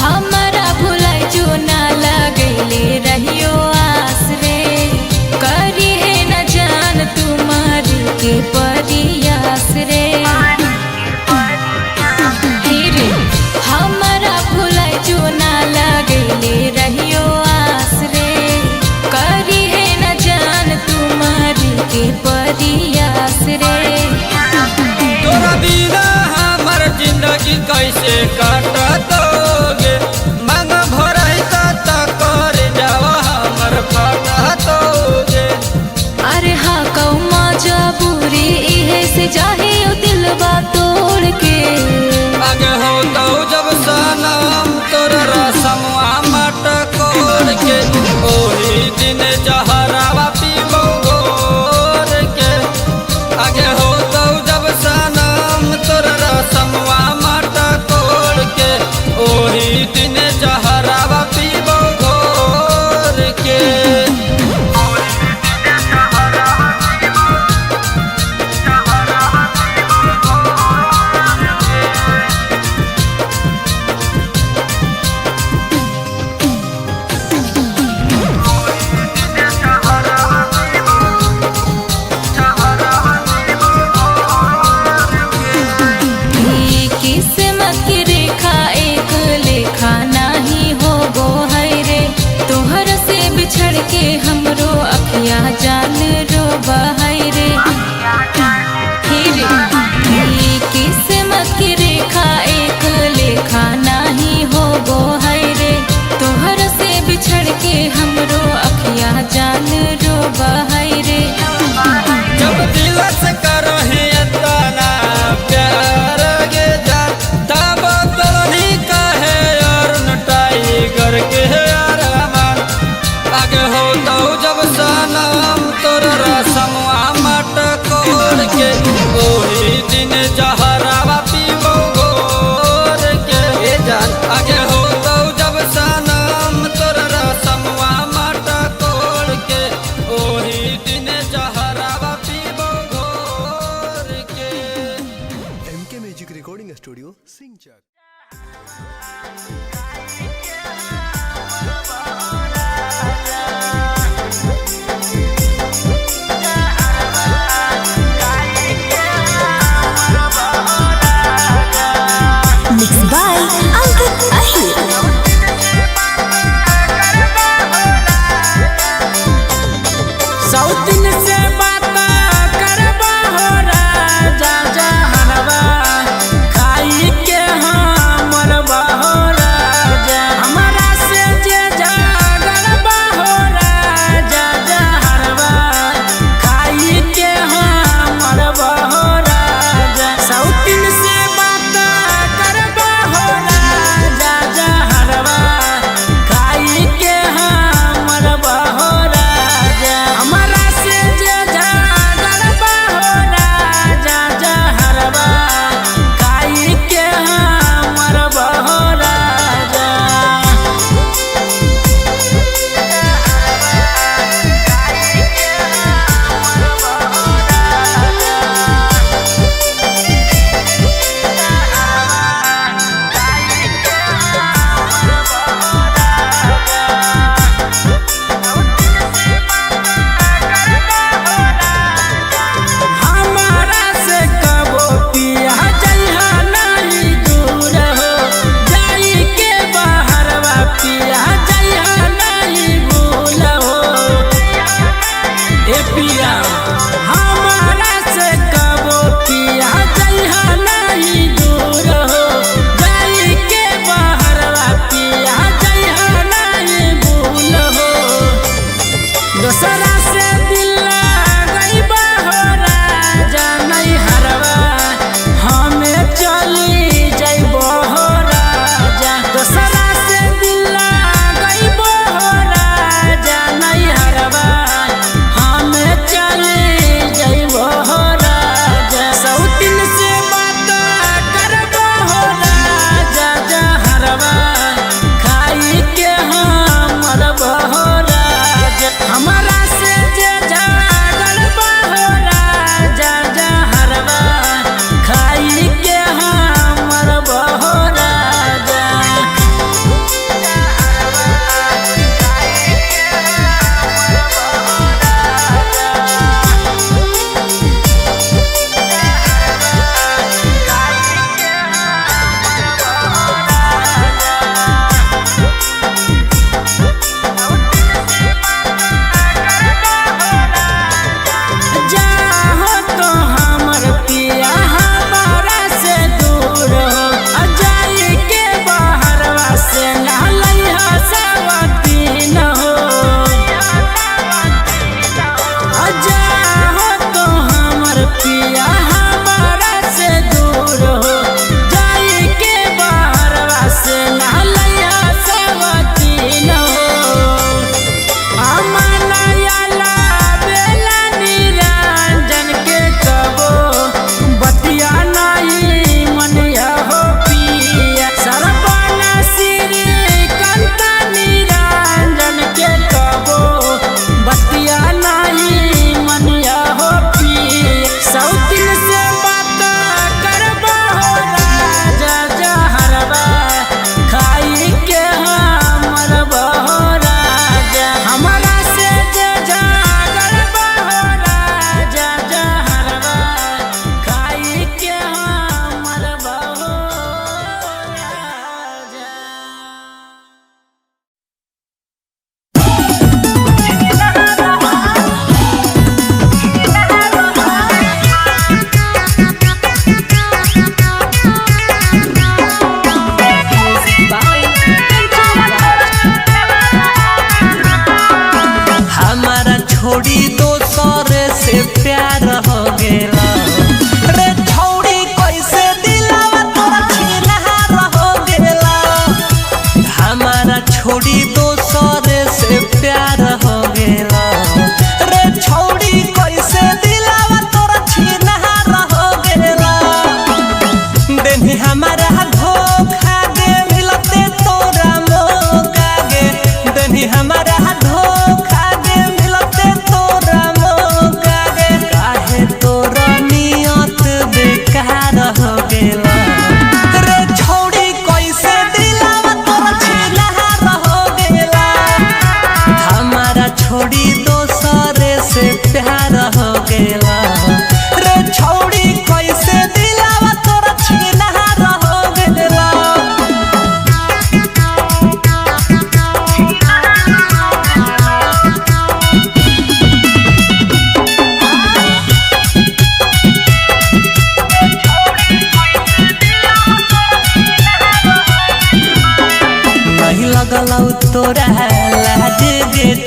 हमरा भुलाई जो ना लगैले रहियो आस रे करी है न जान तुम्हारी के परियास रे हे रे हमरा भुलाई जो ना लगैले रहियो आस रे करी है न जान तुम्हारी के परियास रे तोरा बिना हमर जिंदगी कैसे कटतोगे मांग भराई त कर जाव हमर फटतोगे अरे हाँ कौमा जबूरी इहे से जाहे ओ दिलवा तोड़ के आगे हो तो जब सनम तोर रसमवा मट कोड़ के ओही दिन जहरावा पीबो घोर के आगे हो तो जब सनम तोर रसमवा मट कोड़ के ओही दिन जहरावा पीबो घोर के ई किस्मत की रेखा एक लेखा नाही हो गो है रे तोहर से बिछड़ के हमरो अखिया जान रो बहाय रे हे रे ई किस्मत की रेखा एक लेखा नाही हो गो है रे तोहर से बिछड़ के हमरो अखिया जान रो बहाय रे जब दिल से करही इतना प्यार गे जान तब तोरही कहे अरुण टाइगर के अरमान आगे हो तो जब सनम तोर रसमवा मट कोड़ के ओही दिन जहरावा पीबो घोर के ए जान आगे हो तो जब सनम तोर रसमवा मट कोड़ के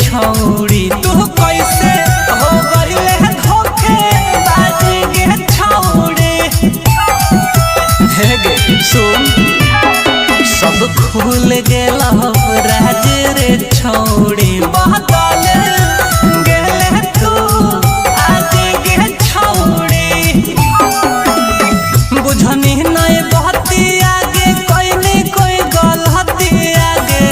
छौड़ी तू कैसे हो गइले धोखे बाजी गे छौड़ी हे गे सुन सब खुल गेल राज रे छौड़ी बदल गेले तू आज गे छौड़ी बुझनी नहीं बहती आगे कोई कोई गलती आगे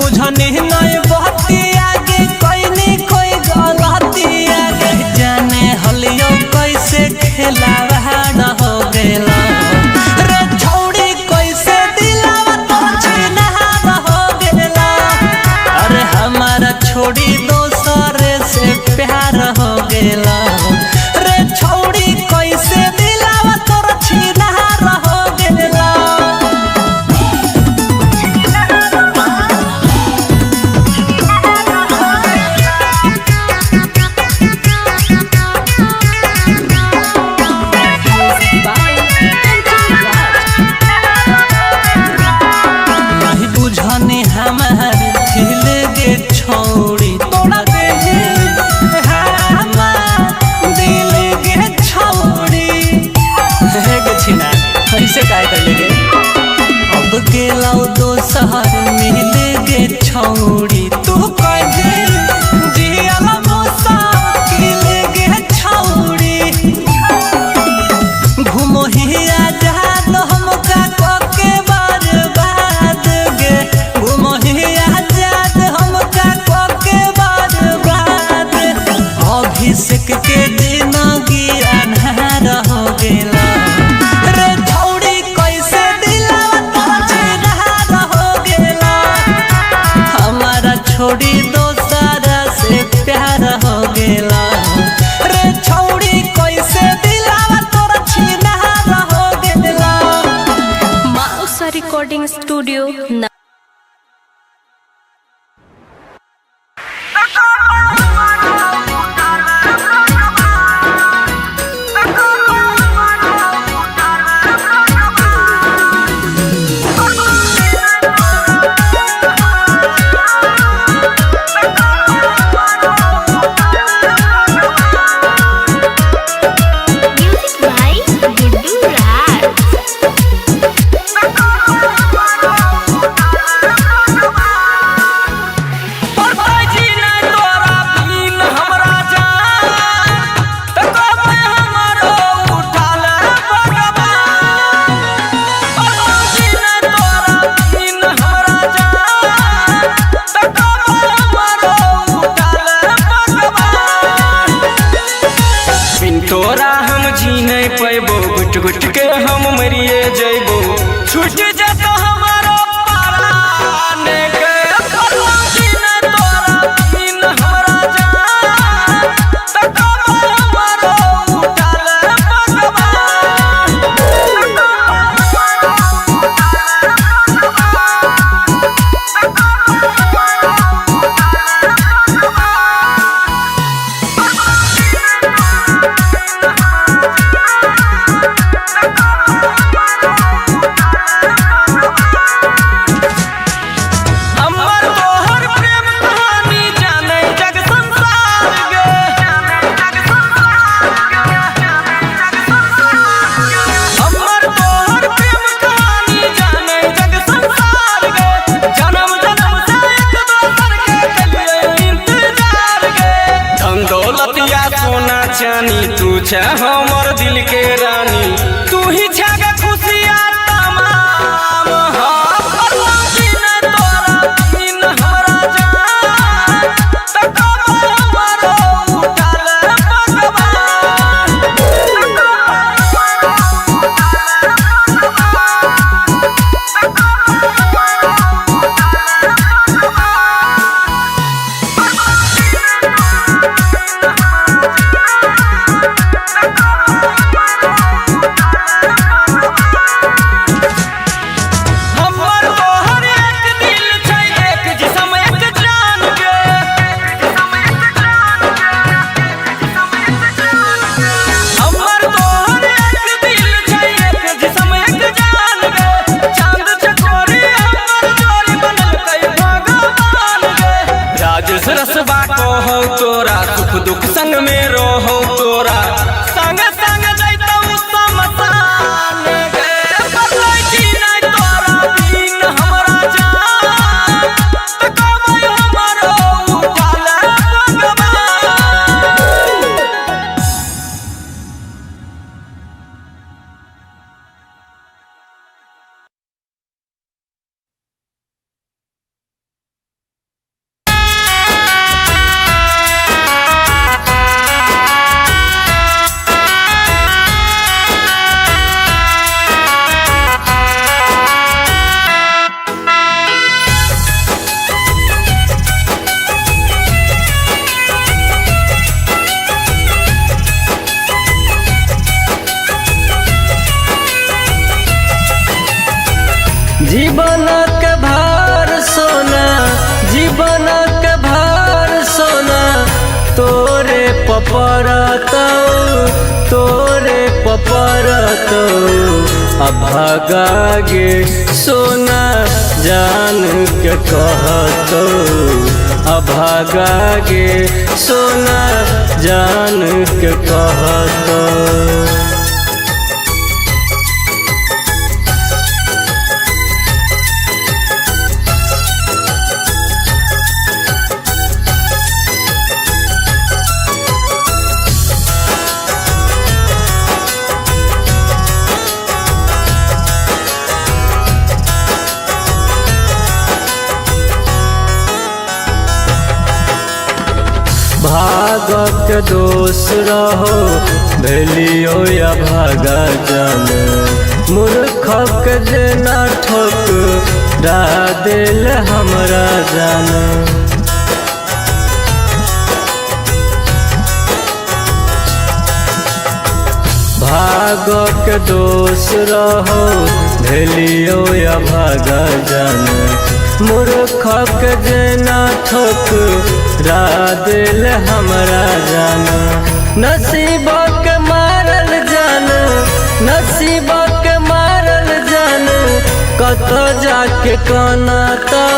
बुझनी नहीं बहती आगे कोई गलती आगे जाने हलियो कैसे खेलावा हो गेला रे छौड़ी कैसे दिलावा तो छिनावा हो गेला अरे हमारा छोड़ी दोसर से प्यार हो गेला रे छौड़ी कैसे दिलावा तोर छिनार हो गेला नहीं बुझनी हमार दिल गे छौड़ी तोड़ा दे हमार दिल गे छौड़ी हे गे छिना कैसे काय कर लेगे अब गेलौ दोसर मिल गे छौड़ी तू कहे जियाला मोसा किल गे छौड़ी घूमो ही आजाद हमका कोके बर्बाद गे घूमो ही आजाद हमका कोके बर्बाद अभिषेक के जिंदगी अन्हार हो गेला रे छौड़ी कैसे दिलावा तोर छिनार हो गेला हमारा छोड़ी दोसर से प्यार हो गेला रे छौड़ी कैसे दिलावा तोर छिनार हो गेला Mausa Recording Studio. Music by Guddu Raj. तोरा हम जी नहीं पैबो गुट गुट के हम मरिए जैबो छूट जातो हमारो परान के जी नहीं तोरा बिन हमरा जान तो कब हमारो उठाल अमर तोहर प्रेम कहानी जाने जग संसार गे अमर तोहर प्रेम कहानी जाने जग संसार गे जन्म जन्म से एक दोसर के कलिए इंतजार गे धन दौलतिया सोना चानी तू छे हमर दिल के रानी तू ही छे गे खुशिया तमाम हाँ जी नहीं तोरा बिन हमरा जान तो कब हमारो उठाल भगवान रस रसबा कहो तोरा सुख दुख संग में रहो तोरा संग संग जैतौ समसान गे बदलै की नहीं तोरा बिन हमरा जान त कबै हमरो उठाले भगवान। जीवनक भार सोना जीवनक भार सोना तोरे पपरतौ तोरे पपरतौ अभागा गे सोना जान के कहतौ अभागा गे सोना जान के कहतौ। भागक दोष रहो भेलियो या भागा जान मूर्खक जेना ठोक दिल हमरा जान। भागक दोष रहो भेलियो या भागा जान मूर्खक जेना ठोक दिल हमरा जान। नसीबक मारल जान नसीबक मारल जान कत जाके कनतौ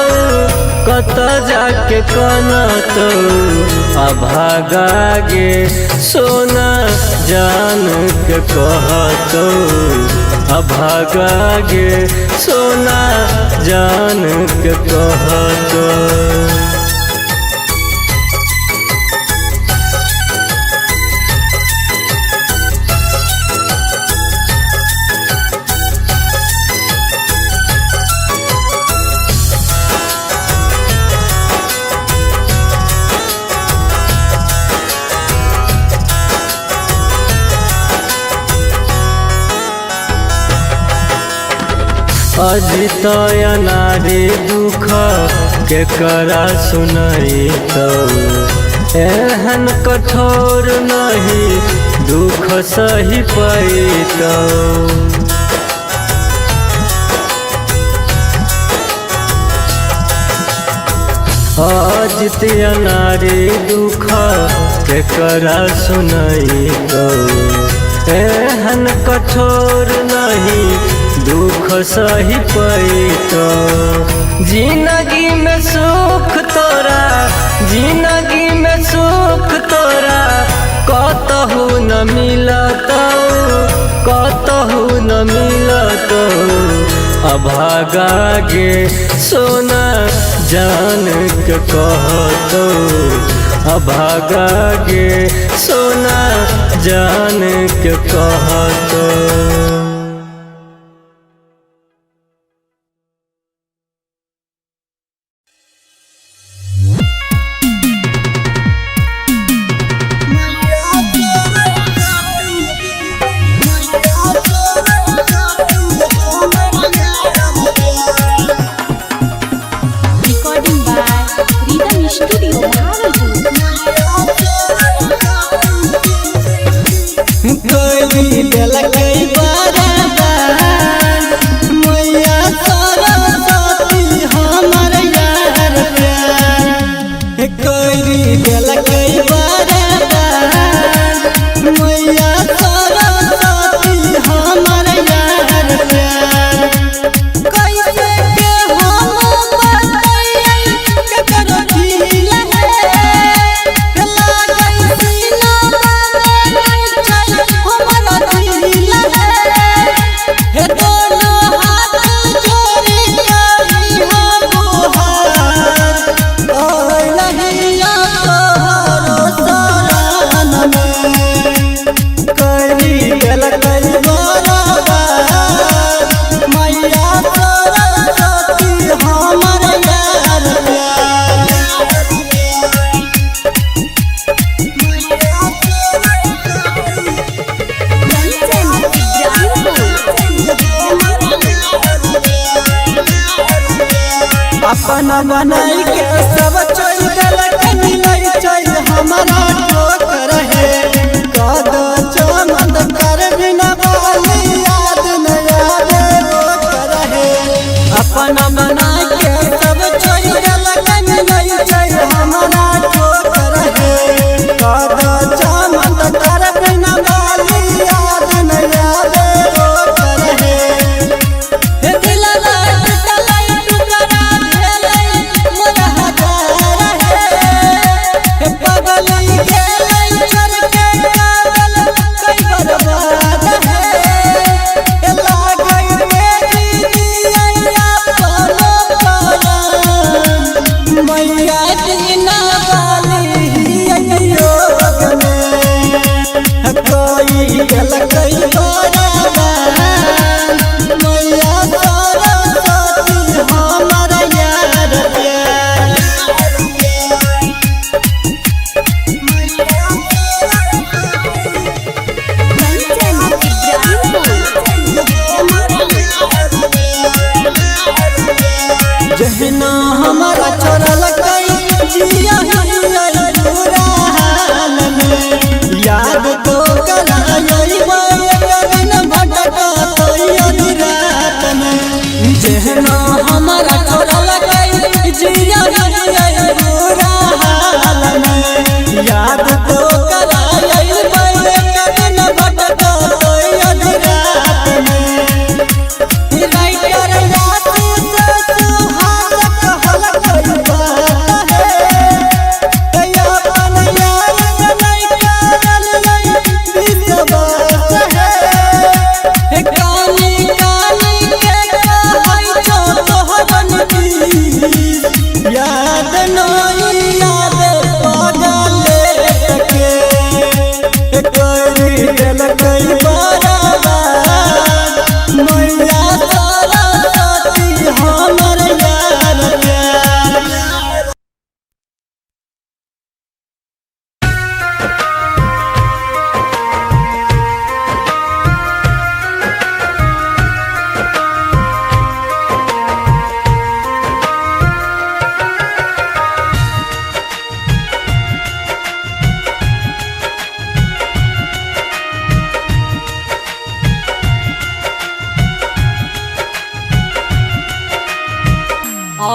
कत जाके कनतौ अभागा गे सोना जान के कहतौ अभागा गे सोना जान के कहतौ। अजित नारी दुख केकरा सुनैतौ एहन कठोर नहीं दुख सही पैतौ। अजित नारी दुख केकरा सुनैतौ एहन कठोर नहीं दुख सही पैतो। जिंदगी में सुख तोरा जिंदगी में सुख तोरा कतहु न मिलतौ कतहु न मिलतौ अभागा गे सोना जान के कहतौ अभागा गे सोना जान के कहतौ। कैसे के हम बतैयै केकरो दिल है अपना बनाई के सब चोरी देलक मिलाई चल हमारा ठोकर है कद चमन कर बिना बाली याद न आवे वो कर है अपना बनाई के सब चोरी देलक मिलाई चल हमारा ठोकर है कद चमन कर बिना बाली याद न आवे वो कर है जहना हमारा छोरा लगई जिया पूरा हाल में याद तो कराई दिन भटका तो रात में जहना हमारा छोरा लगई जिया पूरा हाल में याद तो कराई दिन भटका तो रात में राइटर याद नहीं याद पागल के कोई दिल कई बराबर मैया सारा साथी हमर यार प्यार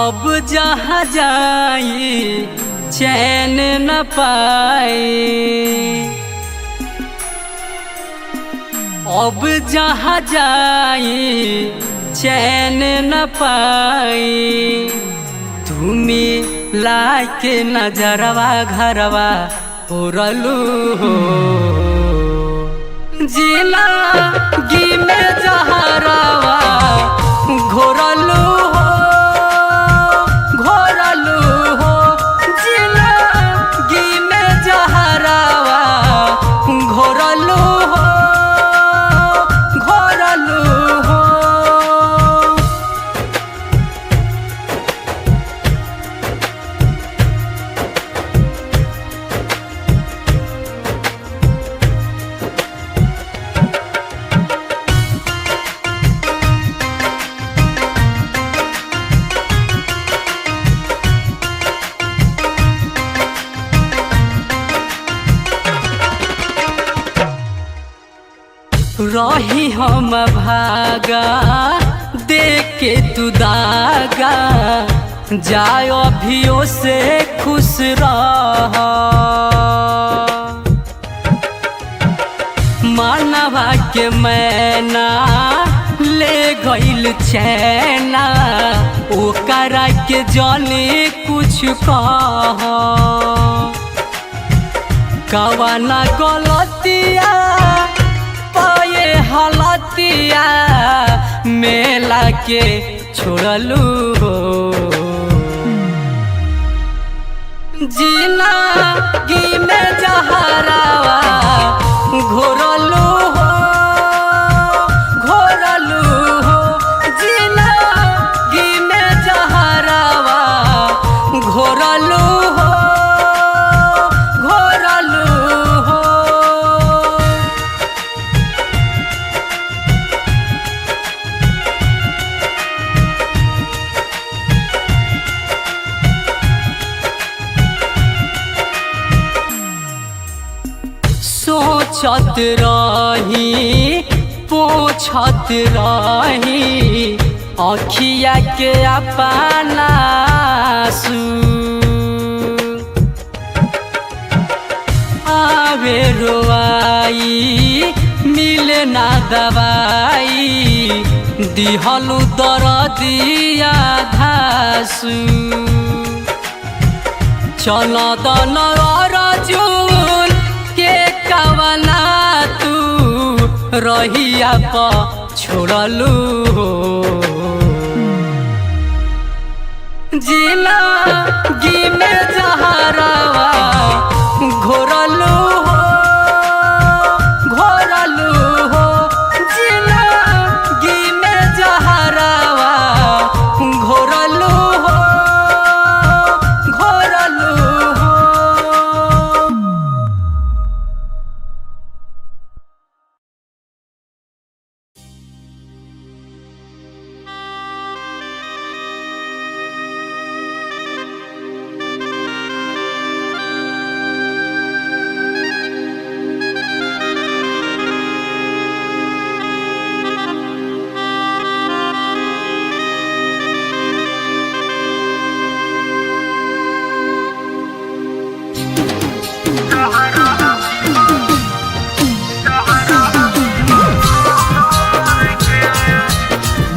अब जहाँ जाई चैन न पाई अब जहाँ जाई चैन न पाई तुम्हें लाके नजरवा घरवा उड़लू हो जिला गी में जहरवा घोरलू हो रही हम भागा देख के तू दागा जाय अभियो से खुश रह मानवा के मैना ले गइल चैना ओकरा के जाने कुछ कह कवना गलतिया पाए हलतिया मेला के छोड़लू हो जीना गी में जहरावा घोरलू हो जीना गी में जहरावा घोरलू हो पोछत रही अखिया के अपना सू आवे रोआई मिले ना दवाई दिहलु दरदिया धासु चल दन रजूल के कवना तू रहिया प छोड़लू जिंदगी में जहरवा घोरलू हो जिंदगी में जहरवा घोरलू हो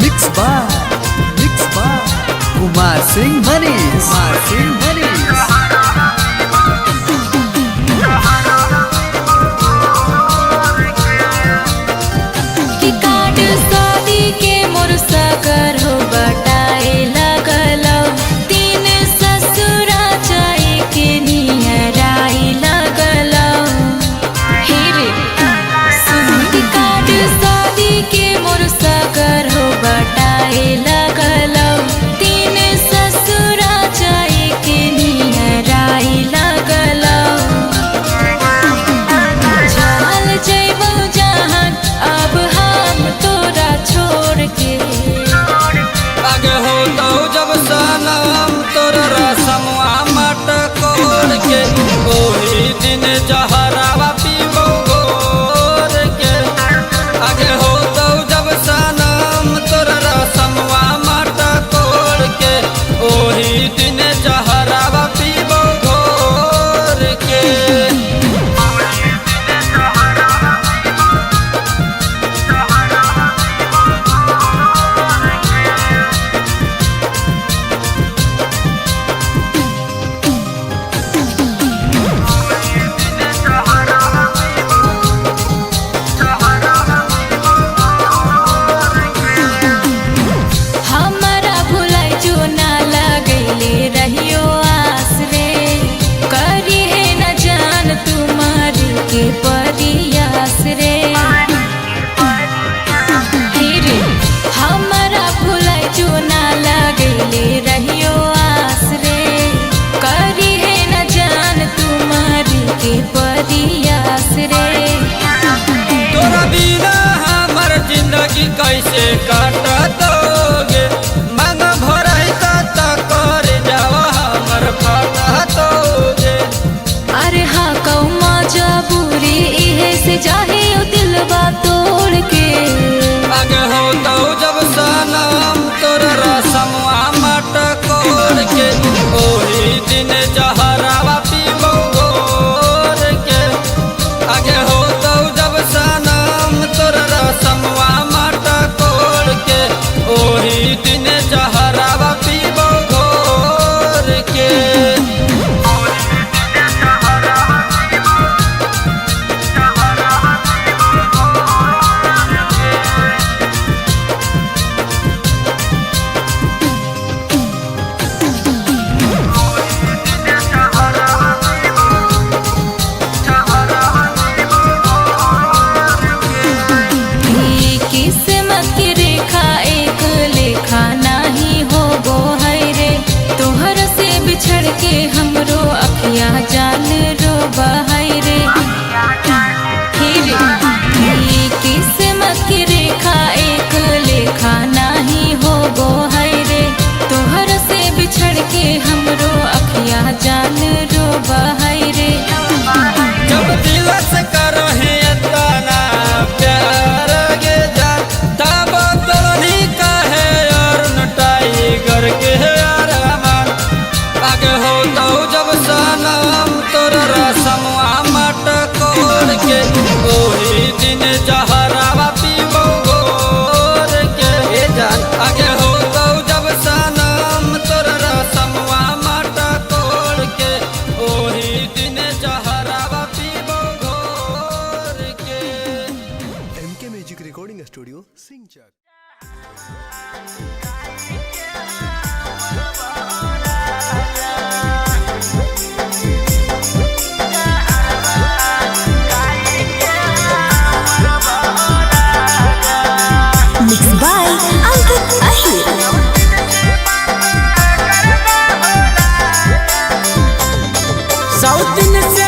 Mixed by Kumar Singh Manish. कि काट शादी के मोर सगर हो बटाए लगलौ तीन ससुरा जाए के निहराई लगलौ हे रे सुन कि काट शादी के मोर सगर हो बटाए लगलौ तीन ससुरा जाए के निहराई लगलौ चल जइबौ जहां अब हम तोरा छोड़ के आगे हो तो जब सनम तोर रसमवा मटकोर के ओही दिन जहरावा पीबो गोर के आगे हो तो जब सनम तोर रसमवा मटकोर के ओही दिन जहरावा पीबो गोर के हमरा भुलाई जो ना लगैले रहियो आस रे करी है न जान तुम्हारी के परियास रे हे रे हमरा भुलाई जो ना लगैले रहियो आस रे करी है न जान तुम्हारी के परियास रे तोरा बिना हमर जिंदगी कैसे काटतोगे मन भरई त कर जाव हमर फटतोगे अरे हाँ कौमा जबूरी इहे से जाहे ओ दिलवा तोड़ के आगे हो तो जब सनम तोर रसमवा मटकोर के ओही दिन जहरावा पीबो गोर के आगे हो तो जब सनम तोर रसमवा मटकोर के ओही दिन जहरावा पीबो गोर के किस्मत की रेखा एक लेखा नहीं हो गो है रे तोहर से बिछड़ के हमरो अखियाँ जान रो बहाई रे हे रे किस्मत की रेखा एक लेखा नहीं हो गो है रे तोहर से बिछड़ के हमरो अखियाँ जान रो बहाई रे जब दिल से करो है studio सिंचक। Mixed by Ankit Ahir. South in